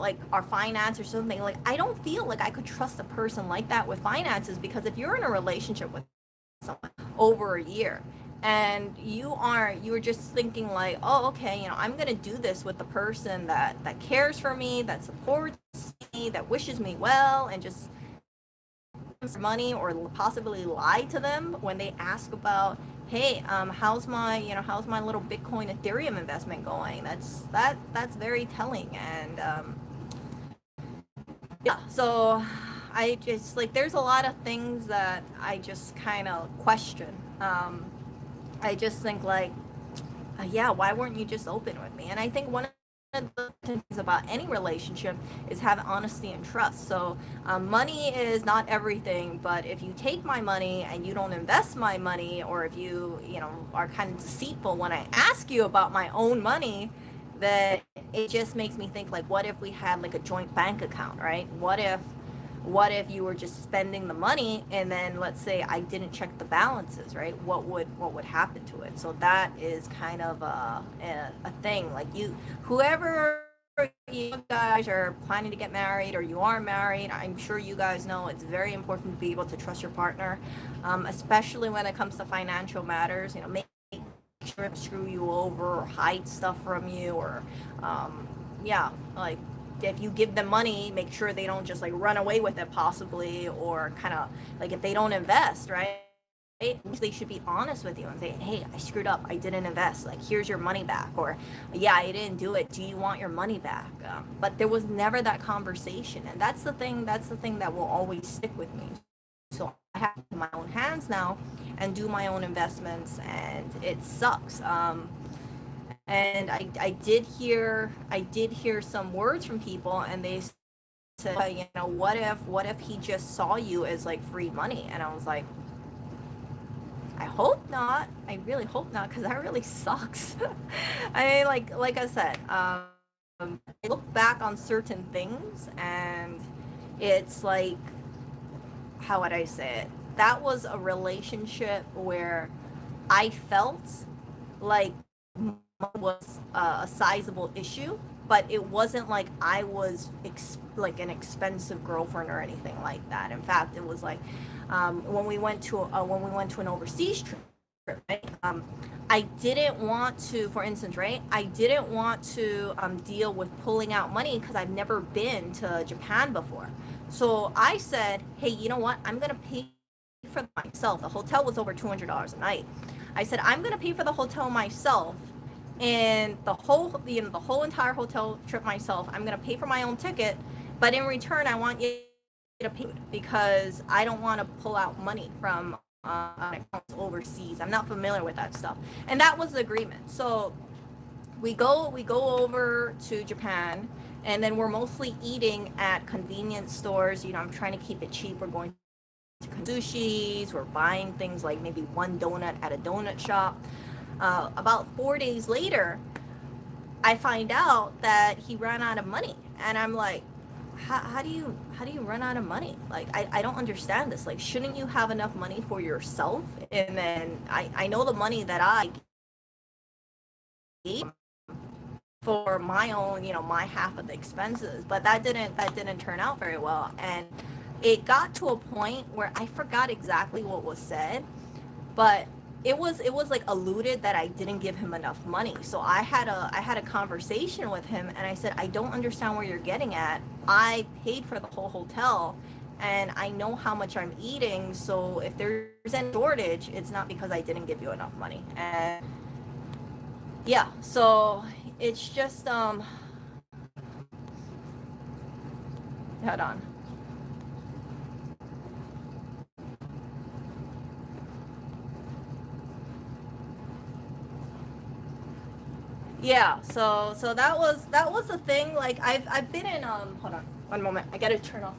like our finance or something. Like, I don't feel like I could trust a person like that with finances because if you're in a relationship with someone over a year and you're just thinking like, oh, okay, I'm gonna do this with the person that cares for me, that supports me, that wishes me well, and just money or possibly lie to them when they ask about, hey, how's my little Bitcoin Ethereum investment going? That's very telling. And yeah, so I just like there's a lot of things that I just kind of question. I just think like, yeah, why weren't you just open with me? And I think one of the things about any relationship is have honesty and trust. So money is not everything, but if you take my money and you don't invest my money, or if you are kind of deceitful when I ask you about my own money, that it just makes me think like, what if we had like a joint bank account, right? What if you were just spending the money and then let's say I didn't check the balances, right? What would happen to it? So that is kind of a thing. Like whoever you guys are planning to get married or you are married, I'm sure you guys know it's very important to be able to trust your partner, especially when it comes to financial matters. Make sure to screw you over or hide stuff from you, or yeah, like if you give them money, make sure they don't just like run away with it possibly, or kind of like if they don't invest, right? They should be honest with you and say, hey, I screwed up, I didn't invest, like here's your money back, or yeah, I didn't do it, do you want your money back? But there was never that conversation, and that's the thing that will always stick with me. So I have my own hands now and do my own investments, and it sucks. And I did hear some words from people, and they said, what if he just saw you as like free money? And I was like, I hope not. I really hope not, because that really sucks. I mean, like I said, I look back on certain things, and it's like, how would I say it? That was a relationship where I felt like was a sizable issue, but it wasn't like I was like an expensive girlfriend or anything like that. In fact, it was like when we went to an overseas trip. Right? I didn't want to, for instance, right? I didn't want to deal with pulling out money because I've never been to Japan before. So I said, hey, you know what? I'm gonna pay for myself. The hotel was over $200 a night. I said, I'm gonna pay for the hotel myself, and the whole entire hotel trip myself. I'm gonna pay for my own ticket, but in return, I want you to pay, because I don't want to pull out money from accounts overseas. I'm not familiar with that stuff, and that was the agreement. So we go over to Japan, and then we're mostly eating at convenience stores. I'm trying to keep it cheap. We're going to sushis. We're buying things like maybe one donut at a donut shop. About 4 days later, I find out that he ran out of money, and I'm like, how do you run out of money? Like, I don't understand this. Like, shouldn't you have enough money for yourself? And then I know the money that I gave for my own, my half of the expenses, but that didn't turn out very well. And it got to a point where I forgot exactly what was said, but it was like alluded that I didn't give him enough money. So I had a conversation with him, and I said, I don't understand where you're getting at. I paid for the whole hotel, and I know how much I'm eating. So if there's any shortage, it's not because I didn't give you enough money. And yeah, so it's just hold on. Yeah, so that was the thing. Like I've been in hold on one moment. I gotta turn off.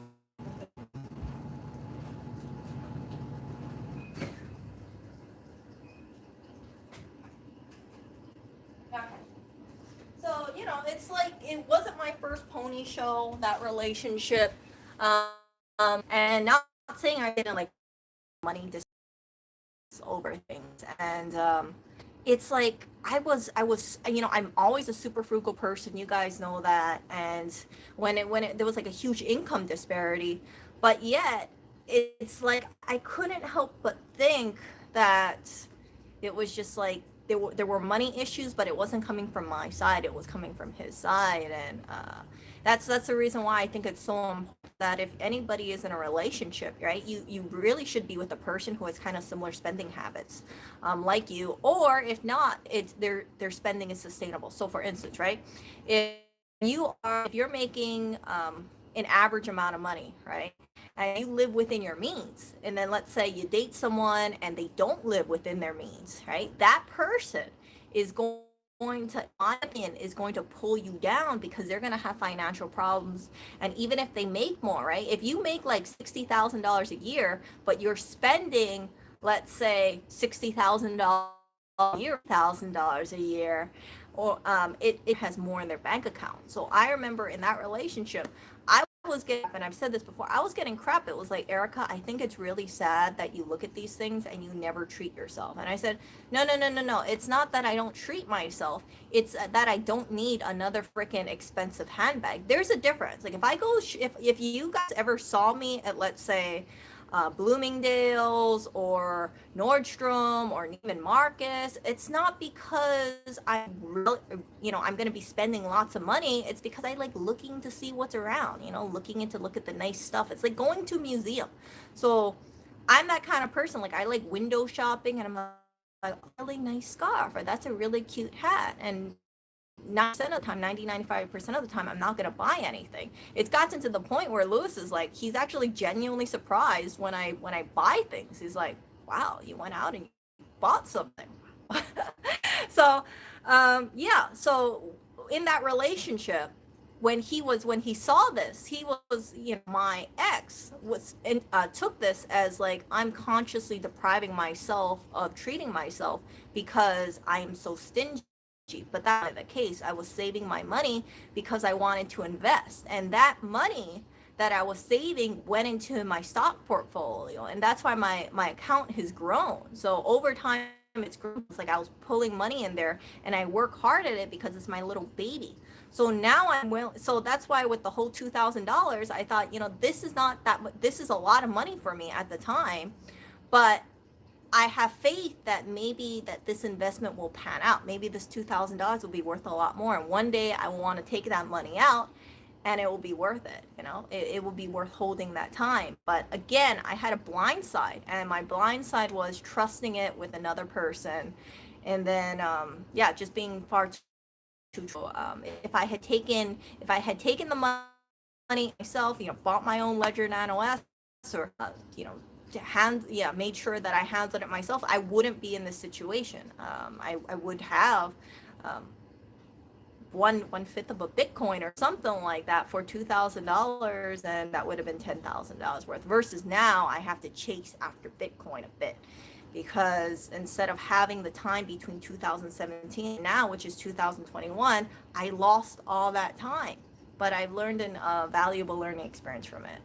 Okay. So, it's like it wasn't my first pony show, that relationship. And not saying I didn't like money just over things. And it's like I'm always a super frugal person. You guys know that. And when it there was like a huge income disparity, but yet it's like I couldn't help but think that it was just like there were money issues, but it wasn't coming from my side. It was coming from his side, and that's the reason why I think it's so important that if anybody is in a relationship, right, you really should be with a person who has kind of similar spending habits, like you, or if not, it's their spending is sustainable. So, for instance, right, if you're making an average amount of money, right, and you live within your means, and then let's say you date someone and they don't live within their means, right, that person is going to, in my opinion, is going to pull you down because they're going to have financial problems. And even if they make more, right, if you make like $60,000 a year but you're spending, let's say, $60,000 a year, $1,000 a year, or it has more in their bank account. So I remember in that relationship, I was getting, and I've said this before, I was getting crap. It was like, Erica, I think it's really sad that you look at these things and you never treat yourself. And I said, no, no, no, no, no. It's not that I don't treat myself. It's that I don't need another freaking expensive handbag. There's a difference. Like if I go, if you guys ever saw me at, let's say, Bloomingdale's or Nordstrom or Neiman Marcus, it's not because I'm really, I'm going to be spending lots of money. It's because I like looking to see what's around, looking into look at the nice stuff. It's like going to a museum. So I'm that kind of person. Like I like window shopping, and I'm like, oh, really nice scarf, or that's a really cute hat. And 90% of the time, 95% of the time, I'm not going to buy anything. It's gotten to the point where Lewis is like, he's actually genuinely surprised when I buy things. He's like, wow, you went out and you bought something. So yeah, so in that relationship, when he saw this, he was, my ex was took this as like, I'm consciously depriving myself of treating myself because I am so stingy. But that's not the case. I was saving my money because I wanted to invest, and that money that I was saving went into my stock portfolio, and that's why my account has grown. So over time, it's grown. It's like I was pulling money in there, and I work hard at it because it's my little baby. So now I'm will. So that's why with the whole $2,000, I thought, this is not that. This is a lot of money for me at the time, but I have faith that maybe that this investment will pan out. Maybe this $2,000 will be worth a lot more. And one day I will want to take that money out, and it will be worth it. It will be worth holding that time. But again, I had a blind side, and my blind side was trusting it with another person. And then, yeah, just being far too, if I had taken the money myself, bought my own Ledger Nano S, or, made sure that I handled it myself, I wouldn't be in this situation. I would have um, one fifth of a Bitcoin or something like that for $2,000, and that would have been $10,000 worth. Versus now, I have to chase after Bitcoin a bit, because instead of having the time between 2017 and now, which is 2021, I lost all that time. But I've learned a valuable learning experience from it.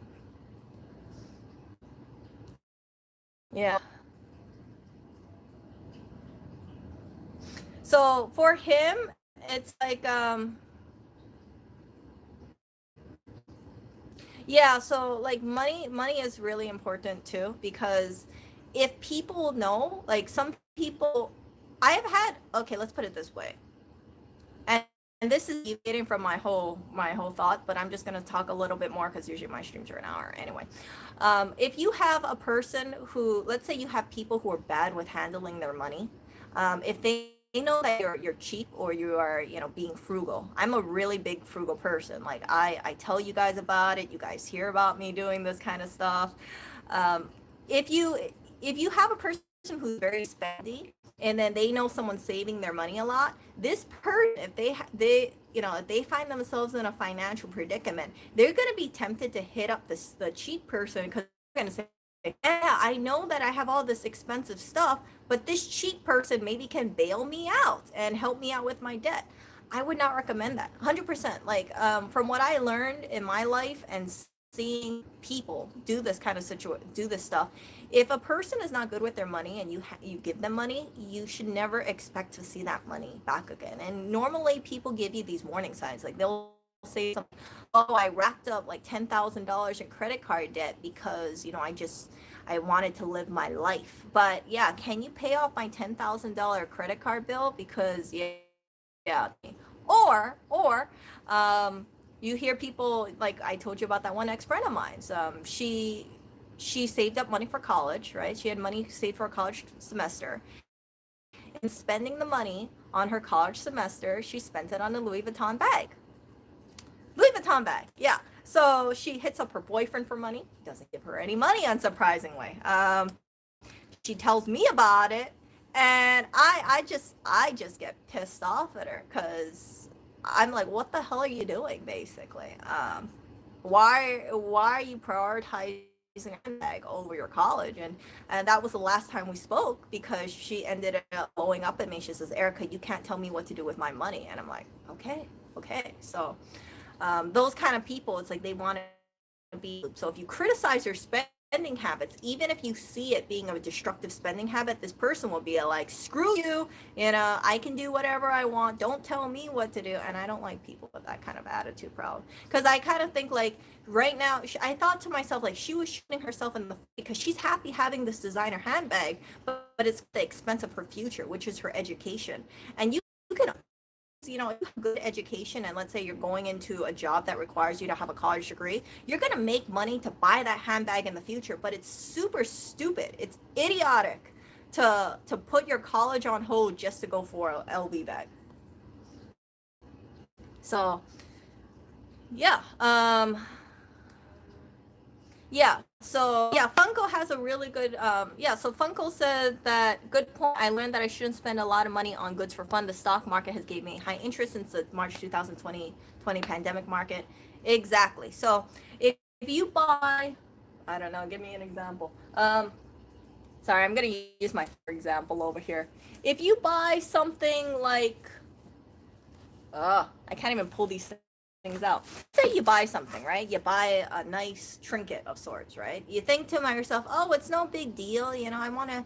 Yeah. So for him, it's like Yeah, so like money is really important too, because if people know, like some people, I have had, okay, let's put it this way. And this is deviating from my whole thought, but I'm just going to talk a little bit more because usually my streams are an hour anyway. If you have a person who, let's say you have people who are bad with handling their money, if they know that you're cheap or you are, being frugal. I'm a really big frugal person. Like I tell you guys about it. You guys hear about me doing this kind of stuff. Um, if you if you have a person who's very spendy, and then they know someone's saving their money a lot, this person, if if they find themselves in a financial predicament, they're going to be tempted to hit up the cheap person, because they're going to say, yeah, I know that I have all this expensive stuff, but this cheap person maybe can bail me out and help me out with my debt. I would not recommend that. 100%. Like, from what I learned in my life and seeing people do this kind of do this stuff, if a person is not good with their money and you give them money, you should never expect to see that money back again. And normally people give you these warning signs. Like they'll say something, oh, I racked up like $10,000 in credit card debt because, I wanted to live my life. But yeah, can you pay off my $10,000 credit card bill? Because yeah. Or you hear people, like I told you about that one ex-friend of mine. She saved up money for college, right? She had money saved for a college semester. And spending the money on her college semester, she spent it on a Louis Vuitton bag. Louis Vuitton bag, yeah. So she hits up her boyfriend for money. Doesn't give her any money, unsurprisingly. She tells me about it, and I just get pissed off at her, because I'm like, what the hell are you doing, basically? Why are you prioritizing a handbag over your college? And that was the last time we spoke, because she ended up blowing up at me. She says, Erica, you can't tell me what to do with my money. And I'm like, okay. So those kind of people, it's like they want to be. So if you criticize your spending habits, even if you see it being a destructive spending habit, this person will be like, screw you, I can do whatever I want, don't tell me what to do. And I don't like people with that kind of attitude, probably, because I kind of think like, right now, I thought to myself, like, she was shooting herself in the foot, because she's happy having this designer handbag, but it's the expense of her future, which is her education. And you can, good education, and let's say you're going into a job that requires you to have a college degree, you're going to make money to buy that handbag in the future. But it's super stupid, it's idiotic to put your college on hold just to go for a LV bag. So yeah. Yeah, Funko has a really good, so Funko said that, good point. I learned that I shouldn't spend a lot of money on goods for fun. The stock market has gave me high interest since the March 2020 pandemic market. Exactly. So if you buy, I don't know, give me an example. Sorry, I'm going to use my example over here. If you buy something like, I can't even pull these things out. Say you buy something, right? You buy a nice trinket of sorts, right? You think to yourself, oh, it's no big deal. I wanna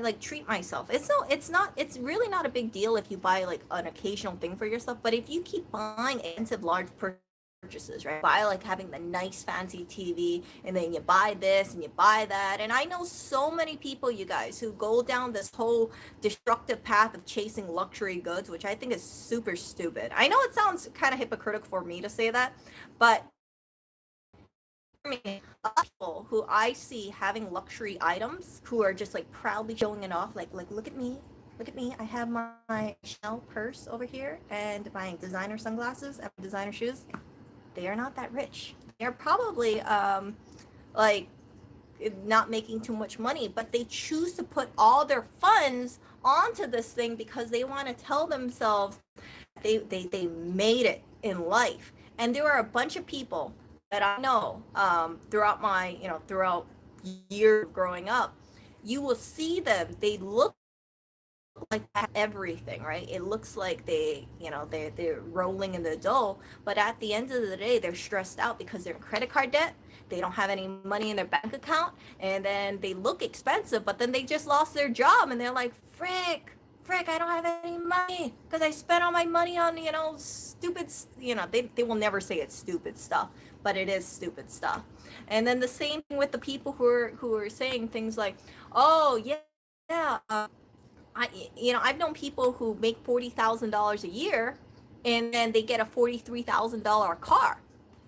like treat myself. It's really not a big deal if you buy like an occasional thing for yourself. But if you keep buying expensive large purchases, right? Buy like having the nice fancy TV, and then you buy this and you buy that. And I know so many people, you guys, who go down this whole destructive path of chasing luxury goods, which I think is super stupid. I know it sounds kind of hypocritical for me to say that, but me, people who I see having luxury items, who are just like proudly showing it off, like look at me, I have my Chanel purse over here and my designer sunglasses and designer shoes. They are not that rich. They're probably like not making too much money, but they choose to put all their funds onto this thing because they want to tell themselves they made it in life. And there are a bunch of people that I know, throughout years of growing up, you will see them. They look like everything, right? It looks like they're rolling in the dough, but at the end of the day, they're stressed out because they're in credit card debt. They don't have any money in their bank account, and then they look expensive, but then they just lost their job, and they're like, frick, I don't have any money because I spent all my money on, stupid, they will never say it's stupid stuff, but it is stupid stuff. And then the same thing with the people who are saying things like, oh yeah, I've known people who make $40,000 a year, and then they get a $43,000 car,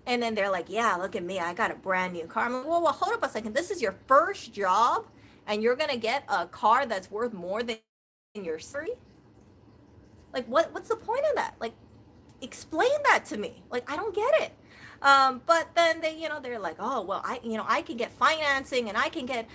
and then they're like, yeah, look at me, I got a brand new car. I'm like, well, hold up a second. This is your first job, and you're gonna get a car that's worth more than your salary? Like, what's the point of that? Like, explain that to me. Like, I don't get it. But then they're like, oh well, I can get financing, and I can get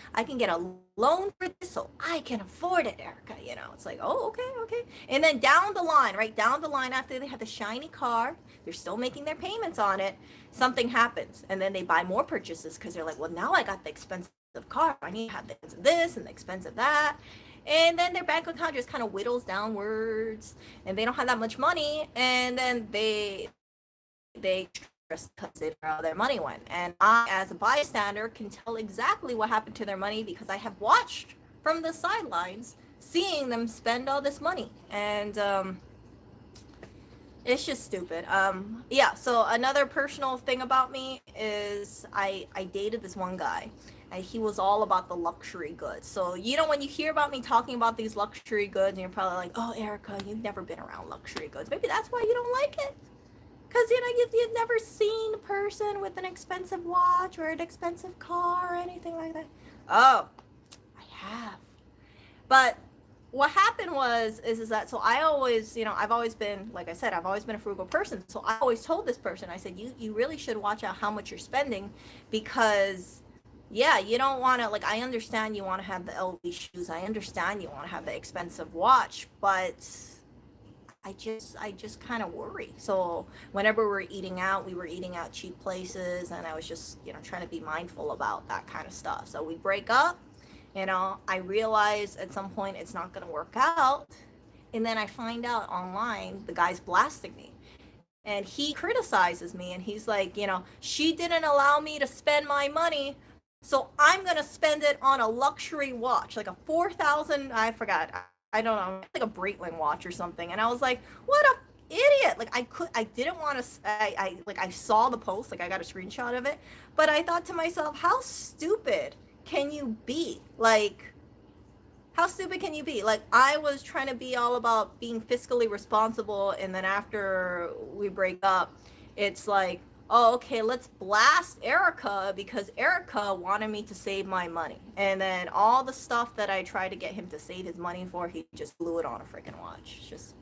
a loan for this, so I can afford it, Erica. It's like, oh, okay. And then down the line, right down the line, after they have the shiny car, they're still making their payments on it. Something happens, and then they buy more purchases because they're like, well, now I got the expensive car. I need to have the expensive this and the expensive that. And then their bank account just kind of whittles downwards, and they don't have that much money, and then they just because they don't know where their money went. And I, as a bystander, can tell exactly what happened to their money because I have watched from the sidelines, seeing them spend all this money. And it's just stupid. Yeah, so another personal thing about me is I dated this one guy, and he was all about the luxury goods. So, when you hear about me talking about these luxury goods, and you're probably like, oh, Erica, you've never been around luxury goods. Maybe that's why you don't like it. Because, you've never seen a person with an expensive watch or an expensive car or anything like that. Oh, I have. But what happened is that, so I always, I've always been, like I said, I've always been a frugal person. So I always told this person, I said, you really should watch out how much you're spending, because yeah, you don't want to, like, I understand you want to have the LV shoes. I understand you want to have the expensive watch, but I just kind of worry. So whenever we're eating out, we were eating out cheap places, and I was just, trying to be mindful about that kind of stuff. So we break up, I realize at some point it's not going to work out. And then I find out online the guy's blasting me. And he criticizes me, and he's like, she didn't allow me to spend my money, so I'm going to spend it on a luxury watch, like a 4,000, I forgot, I don't know, like a Breitling watch or something. And I was like, what a idiot. Like, I didn't want to, I saw the post, like I got a screenshot of it, but I thought to myself, how stupid can you be? Like, how stupid can you be? Like, I was trying to be all about being fiscally responsible, and then after we break up, it's like, oh, okay, let's blast Erica because Erica wanted me to save my money. And then all the stuff that I tried to get him to save his money for, he just blew it on a freaking watch. Just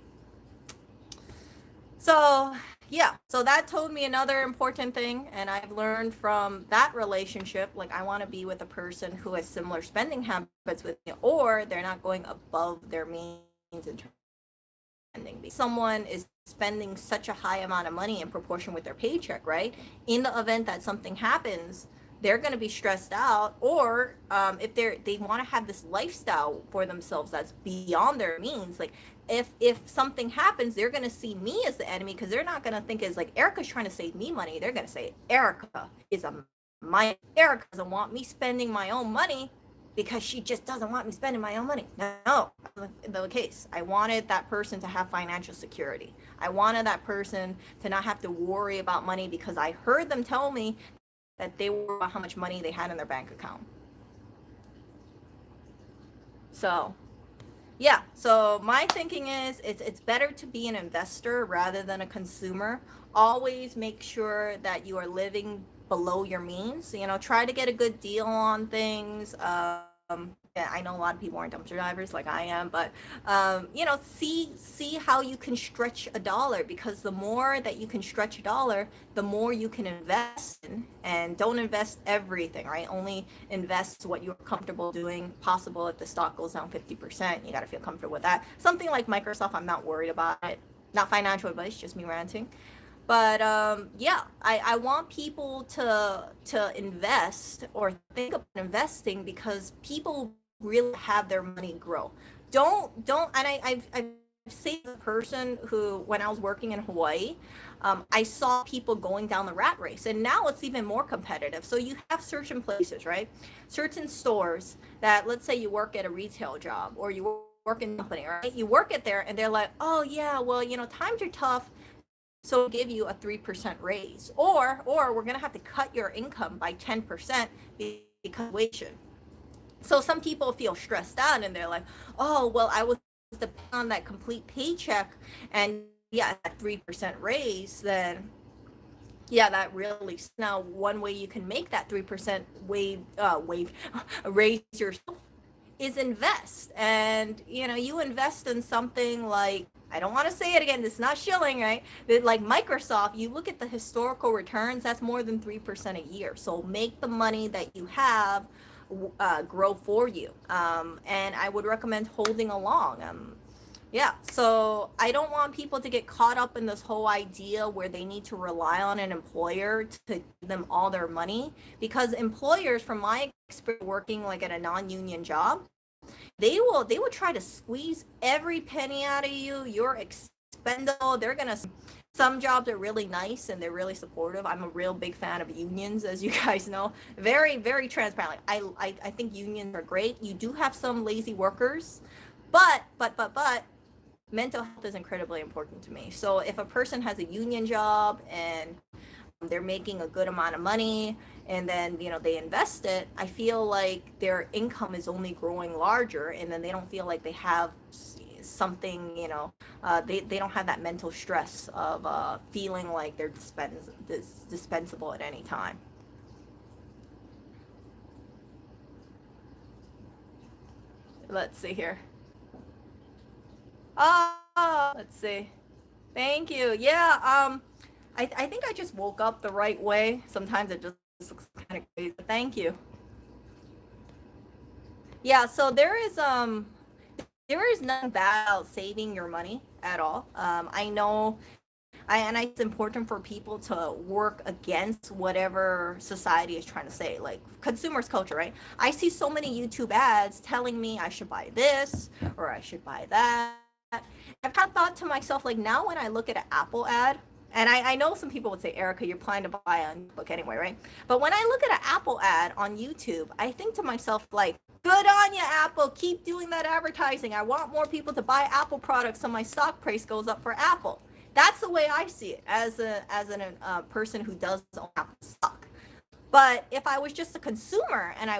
so, yeah. So that told me another important thing, and I've learned from that relationship, like, I want to be with a person who has similar spending habits with me, or they're not going above their means in terms of spending. Someone is spending such a high amount of money in proportion with their paycheck, right? In the event that something happens, they're going to be stressed out, or if they want to have this lifestyle for themselves that's beyond their means, like, if something happens, they're going to see me as the enemy, because they're not going to think as like, Erica's trying to save me money. They're going to say, Erica doesn't want me spending my own money because she just doesn't want me spending my own money. No, the case. I wanted that person to have financial security. I wanted that person to not have to worry about money, because I heard them tell me that they worry about how much money they had in their bank account. So yeah, so my thinking is it's better to be an investor rather than a consumer. Always make sure that you are living below your means. Try to get a good deal on things. Yeah, I know a lot of people aren't dumpster divers like I am, but see how you can stretch a dollar, because the more that you can stretch a dollar, the more you can invest in. And don't invest everything, right? Only invest what you're comfortable doing. Possible if the stock goes down 50%, you got to feel comfortable with that. Something like Microsoft, I'm not worried about it. Not financial advice, just me ranting. But yeah, I want people to invest or think about investing, because people really have their money grow. Don't and I've saved a person who, when I was working in Hawaii, I saw people going down the rat race, and now it's even more competitive. So you have certain places, right? Certain stores that, let's say you work at a retail job, or you work in a company, right? You work at there, and they're like, oh yeah, well, times are tough. So give you a 3% raise, or we're gonna have to cut your income by 10% because of inflation. So some people feel stressed out and they're like, oh, well, I was depending on that complete paycheck, and yeah, that 3% raise, then yeah, that really now one way you can make that 3% wave raise yourself is invest. And you invest in something like, I don't want to say it again, it's not shilling, right? Like Microsoft, you look at the historical returns, that's more than 3% a year. So make the money that you have grow for you. And I would recommend holding along. Yeah, so I don't want people to get caught up in this whole idea where they need to rely on an employer to give them all their money, because employers, from my experience working like at a non-union job, they will try to squeeze every penny out of you. You're expendable. They're gonna. Some jobs are really nice and they're really supportive. I'm a real big fan of unions, as you guys know. Very, very transparent. I think unions are great. You do have some lazy workers, but mental health is incredibly important to me. So if a person has a union job and they're making a good amount of money, and then they invest it, I feel like their income is only growing larger, and then they don't feel like they have something, they don't have that mental stress of feeling like they're dispensable at any time. Let's see here. Let's see. Thank you. Yeah, I think I just woke up the right way. Sometimes it just looks kind of crazy. Thank you. Yeah, so there is nothing bad about saving your money at all. I know, and it's important for people to work against whatever society is trying to say, like consumers culture, right? I see so many YouTube ads telling me I should buy this or I should buy that. I've kind of thought to myself, like, now when I look at an Apple ad, and I know some people would say, Erica, you're planning to buy a book anyway, right? But when I look at an Apple ad on YouTube, I think to myself, like, good on you, Apple. Keep doing that advertising. I want more people to buy Apple products so my stock price goes up for Apple. That's the way I see it as a person who does own Apple stock. But if I was just a consumer and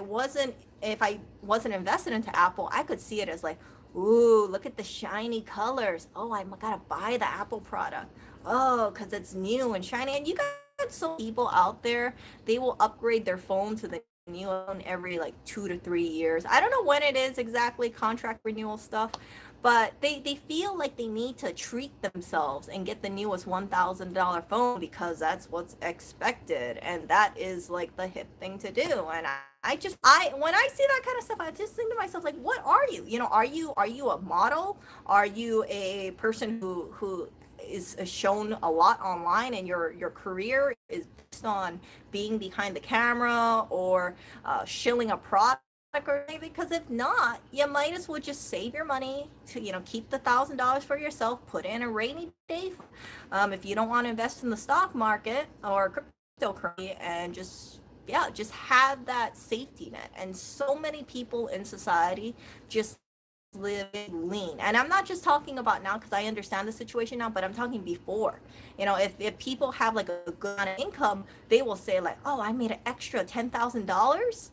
if I wasn't invested into Apple, I could see it as like, ooh, look at the shiny colors. Oh, I gotta buy the Apple product. Oh, because it's new and shiny. And you got so people out there, they will upgrade their phone to the new phone every like 2 to 3 years. I don't know when it is exactly, contract renewal stuff, but they feel like they need to treat themselves and get the newest $1,000 phone because that's what's expected, and that is like the hip thing to do. And I when I see that kind of stuff, I just think to myself, like, what are you? Are you a model? Are you a person who is shown a lot online, and your career is based on being behind the camera or shilling a product or anything? Because if not, you might as well just save your money to keep the $1,000 for yourself, put in a rainy day if you don't want to invest in the stock market or cryptocurrency, and just have that safety net. And so many people in society just live lean. And I'm not just talking about now, because I understand the situation now, but I'm talking before. If people have like a good amount of income, they will say like, oh, I made an extra $10,000.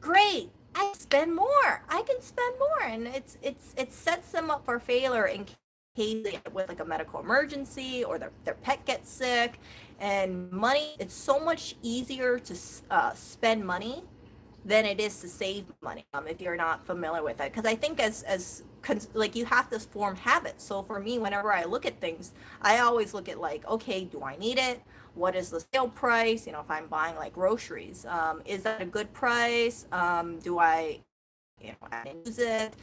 Great, I can spend more. And it sets them up for failure in case they end up with like a medical emergency or their pet gets sick. And money, it's so much easier to spend money than it is to save money, if you're not familiar with it. Because I think like, you have to form habits. So for me, whenever I look at things, I always look at like, okay, do I need it? What is the sale price? If I'm buying like groceries, is that a good price? Do I use it,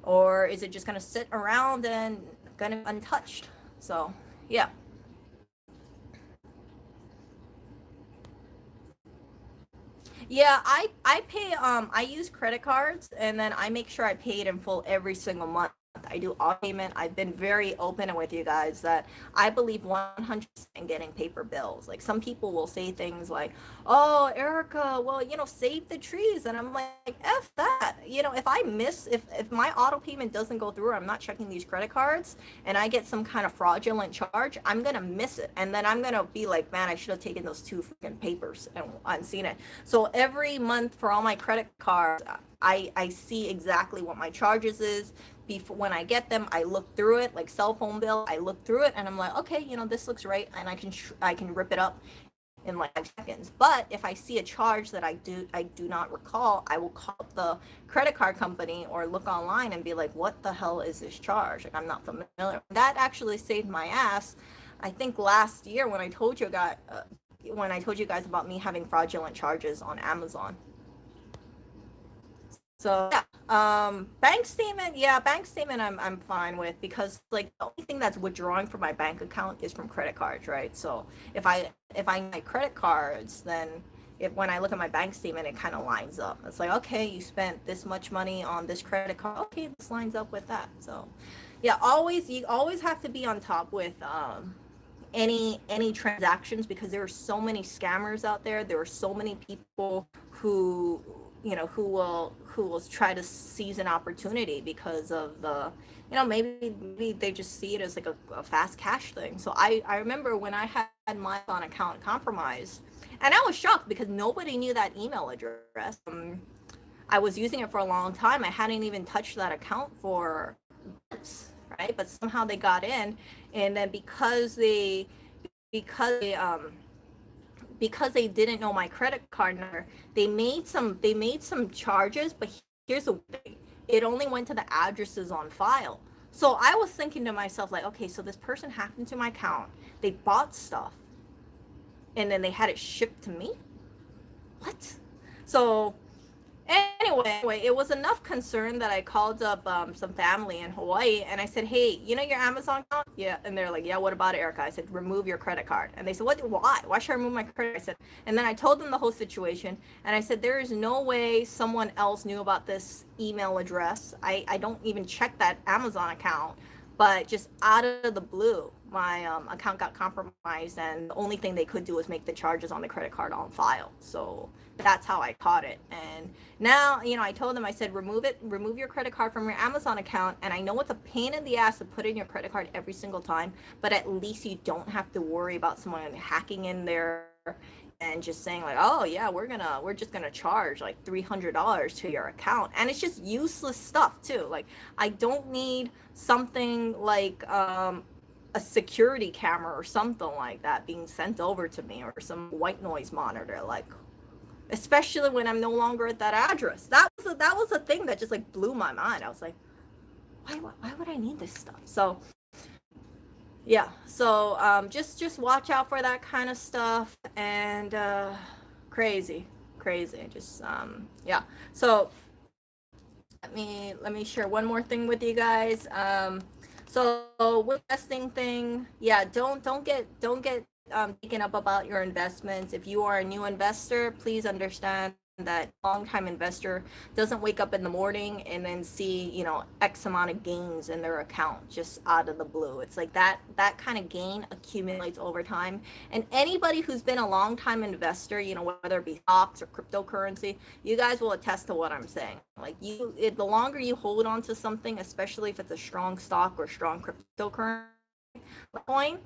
or is it just gonna sit around and gonna be untouched? So yeah. Yeah, I pay I use credit cards, and then I make sure I pay it in full every single month. I do auto payment. I've been very open with you guys that I believe 100% in getting paper bills. Like some people will say things like, "Oh, Erica, well, save the trees," and I'm like, "F that." If I miss, if my auto payment doesn't go through, or I'm not checking these credit cards, and I get some kind of fraudulent charge, I'm gonna miss it, and then I'm gonna be like, "Man, I should have taken those two freaking papers and seen it." So every month for all my credit cards, I see exactly what my charges is. Before, when I get them, I look through it. Like cell phone bill, I look through it and I'm like, okay, this looks right, and I can rip it up in like 5 seconds. But if I see a charge that I do not recall, I will call the credit card company or look online and be like, what the hell is this charge? Like I'm not familiar. That actually saved my ass. I think last year when I told you guys about me having fraudulent charges on Amazon. So yeah, bank statement I'm fine with, because like the only thing that's withdrawing from my bank account is from credit cards, right? So if I my credit cards, then if when I look at my bank statement, it kind of lines up. It's like, okay, you spent this much money on this credit card. Okay, this lines up with that. So yeah, you always have to be on top with any transactions, because there are so many scammers out there. There are so many people who will try to seize an opportunity because of the maybe they just see it as like a fast cash thing. So I remember when I had my on account compromised, and I was shocked because nobody knew that email address. I was using it for a long time. I hadn't even touched that account for months, right? But somehow they got in, and then because they because they didn't know my credit card number, they made some charges. But here's the thing: it only went to the addresses on file. So I was thinking to myself, like, okay, so this person hacked into my account, they bought stuff, and then they had it shipped to me. What? So anyway, it was enough concern that I called up some family in Hawaii, and I said, hey, your Amazon account? Yeah. And they're like, yeah, what about it, Erica? I said, remove your credit card. And they said, why should I remove my credit? I said, and then I told them the whole situation, and I said, there is no way someone else knew about this email address. I don't even check that Amazon account, but just out of the blue, my account got compromised, and the only thing they could do was make the charges on the credit card on file. So that's how I caught it. And now, I told them, I said, remove your credit card from your Amazon account. And I know it's a pain in the ass to put in your credit card every single time, but at least you don't have to worry about someone hacking in there and just saying like, oh yeah, we're just gonna charge like $300 to your account. And it's just useless stuff too. Like I don't need something like a security camera or something like that being sent over to me, or some white noise monitor, like, especially when I'm no longer at that address. That was a thing that just like blew my mind. I was like, why would I need this stuff? So yeah, so just watch out for that kind of stuff. And crazy, just yeah. So let me share one more thing with you guys. So with investing thing, yeah, don't get taken up about your investments. If you are a new investor, please understand that long-time investor doesn't wake up in the morning and then see X amount of gains in their account just out of the blue. It's like that kind of gain accumulates over time. And anybody who's been a long-time investor, whether it be stocks or cryptocurrency, you guys will attest to what I'm saying. Like the longer you hold on to something, especially if it's a strong stock or strong cryptocurrency coin,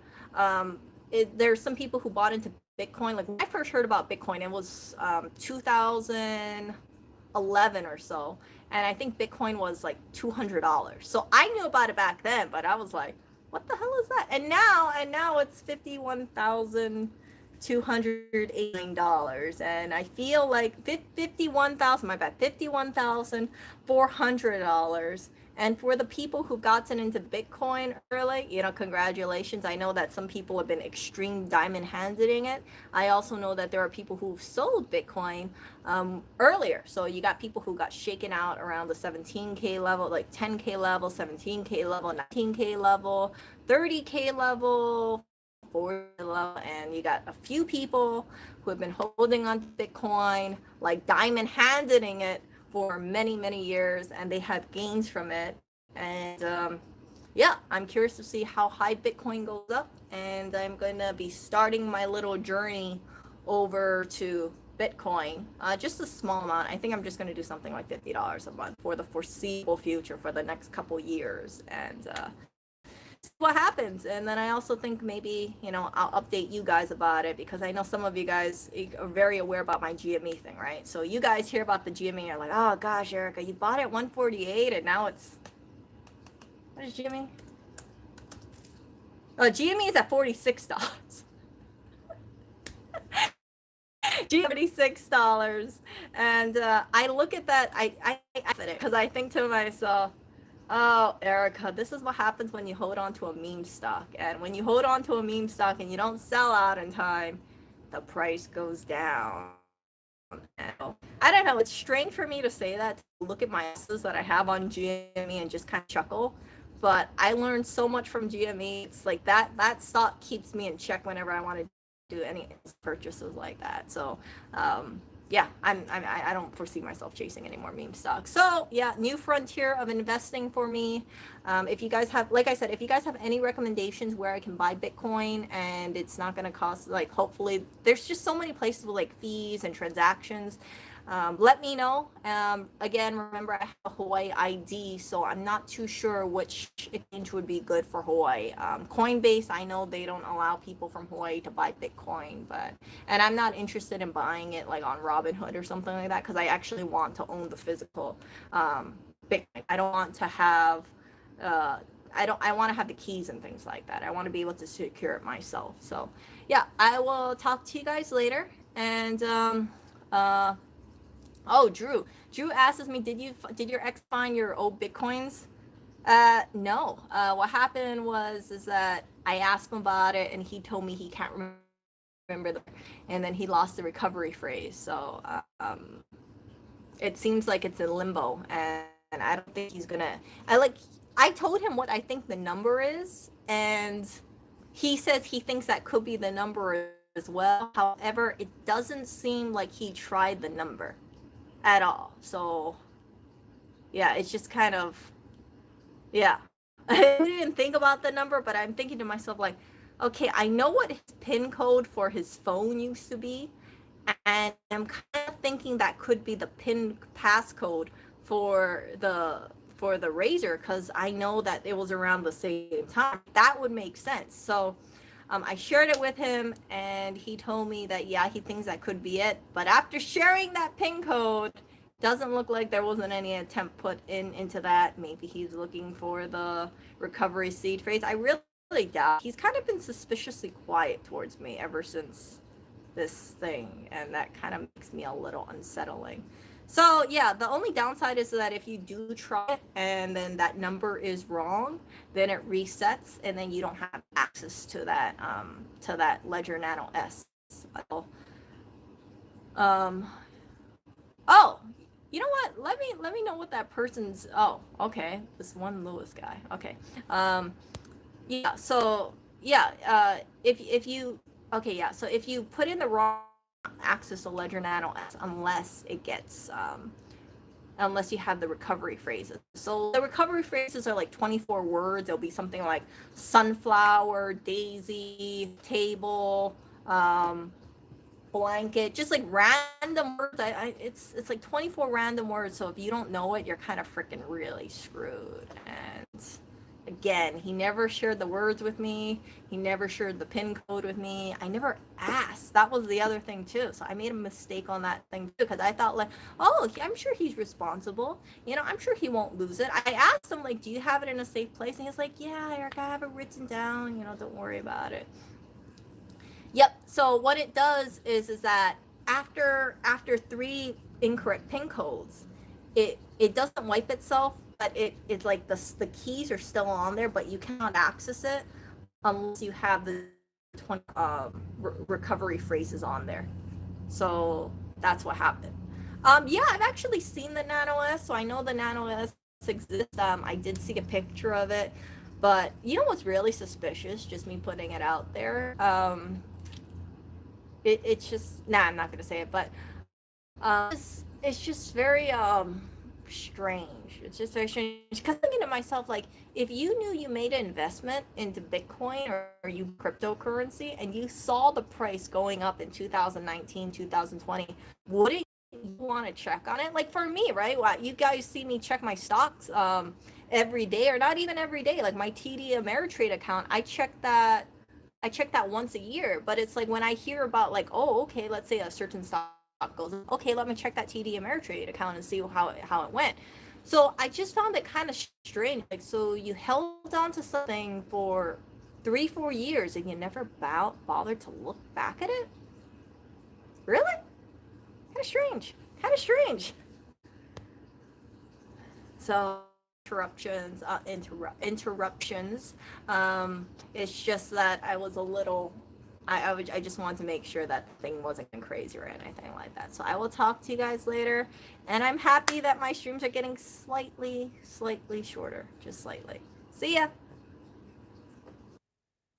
there's some people who bought into Bitcoin. Like when I first heard about Bitcoin, it was 2011 or so, and I think Bitcoin was like $200. So I knew about it back then, but I was like, what the hell is that? And now it's $51,289, and I feel like $51,400. And for the people who've gotten into Bitcoin early, congratulations. I know that some people have been extreme diamond handing it. I also know that there are people who've sold Bitcoin earlier. So you got people who got shaken out around the 17K level, like 10K level, 17K level, 19K level, 30K level, 40K level, and you got a few people who have been holding on to Bitcoin, like diamond handing it for many years, and they had gains from it. And yeah, I'm curious to see how high Bitcoin goes up, and I'm gonna be starting my little journey over to Bitcoin. Just a small amount. I think I'm just gonna do something like $50 a month for the foreseeable future for the next couple years, and see what happens. And then I also think maybe I'll update you guys about it, because I know some of you guys are very aware about my GME thing, right? So you guys hear about the GME, you're like, oh gosh, Erica, you bought it 148, and now it's what is GME? GME is at $46. $46, and I look at that. I at it because I think to myself, oh, Erica, this is what happens when you hold on to a meme stock, and when you hold on to a meme stock and you don't sell out in time, the price goes down. I don't know. It's strange for me to say that. To look at my losses that I have on GME and just kind of chuckle. But I learned so much from GME. It's like that stock keeps me in check whenever I want to do any purchases like that. So yeah, I don't foresee myself chasing any more meme stocks. So yeah, new frontier of investing for me. If you guys have, like I said, if you guys have any recommendations where I can buy Bitcoin and it's not going to cost, like, hopefully there's just so many places with like fees and transactions. Let me know. Again, remember I have a Hawaii ID, so I'm not too sure which exchange would be good for Hawaii. Coinbase, I know they don't allow people from Hawaii to buy Bitcoin, and I'm not interested in buying it like on Robinhood or something like that, because I actually want to own the physical Bitcoin. I don't want to have I want to have the keys and things like that. I want to be able to secure it myself. So yeah, I will talk to you guys later. And oh, Drew asks me, did your ex find your old Bitcoins? No. What happened is that I asked him about it, and he told me he can't remember and then he lost the recovery phrase. So it seems like it's in limbo, and I don't think he's gonna. I told him what I think the number is, and he says he thinks that could be the number as well. However, it doesn't seem like he tried the number at all. So yeah, it's just kind of, yeah. I didn't think about the number, but I'm thinking to myself, like, okay, I know what his PIN code for his phone used to be, and I'm kind of thinking that could be the PIN passcode for the Razor, because I know that it was around the same time. That would make sense. So I shared it with him, and he told me that, yeah, he thinks that could be it. But after sharing that PIN code, doesn't look like there wasn't any attempt put into that. Maybe he's looking for the recovery seed phrase. I really doubt. He's kind of been suspiciously quiet towards me ever since this thing, and that kind of makes me a little unsettling. So yeah, the only downside is that if you do try it and then that number is wrong, then it resets, and then you don't have access to that Ledger Nano S. Oh, you know what? Let me know what that person's. Oh, okay, this one Lewis guy. Okay. Yeah. So yeah. If you okay, yeah. So if you put in the wrong access to Ledger Nano S, unless you have the recovery phrases. So the recovery phrases are like 24 words. It'll be something like sunflower, daisy, table, blanket, just like random words. It's like 24 random words. So if you don't know it, you're kind of freaking really screwed. And again, he never shared the words with me. He never shared the PIN code with me. I never asked. That was the other thing too. So I made a mistake on that thing too, because I thought, like, oh, I'm sure he's responsible. I'm sure he won't lose it. I asked him, like, do you have it in a safe place? And he's like, yeah, Eric, I have it written down. Don't worry about it. Yep. So what it does is that after 3 incorrect PIN codes, it doesn't wipe itself, but it's like the keys are still on there, but you cannot access it unless you have the 20 recovery phrases on there. So that's what happened. Yeah, I've actually seen the Nano S, so I know the Nano S exists. I did see a picture of it, but you know what's really suspicious? Just me putting it out there. It's just, I'm not gonna say it, but it's just very strange. It's just very strange. Because I'm thinking to myself, like, if you knew you made an investment into Bitcoin or you cryptocurrency and you saw the price going up in 2019, 2020, wouldn't you want to check on it? Like for me, right? You guys see me check my stocks every day, or not even every day. Like my TD Ameritrade account, I check that once a year. But it's like when I hear about like, oh, okay, let's say a certain stock goes, okay, let me check that TD Ameritrade account and see how it went. So I just found it kind of strange. Like, so you held on to something for 3, 4 years and you never bothered to look back at it? Really? Kind of strange. Kind of strange. So interruptions. It's just that I was a little. I just wanted to make sure that the thing wasn't crazy or anything like that. So I will talk to you guys later, and I'm happy that my streams are getting slightly shorter, just slightly. See ya.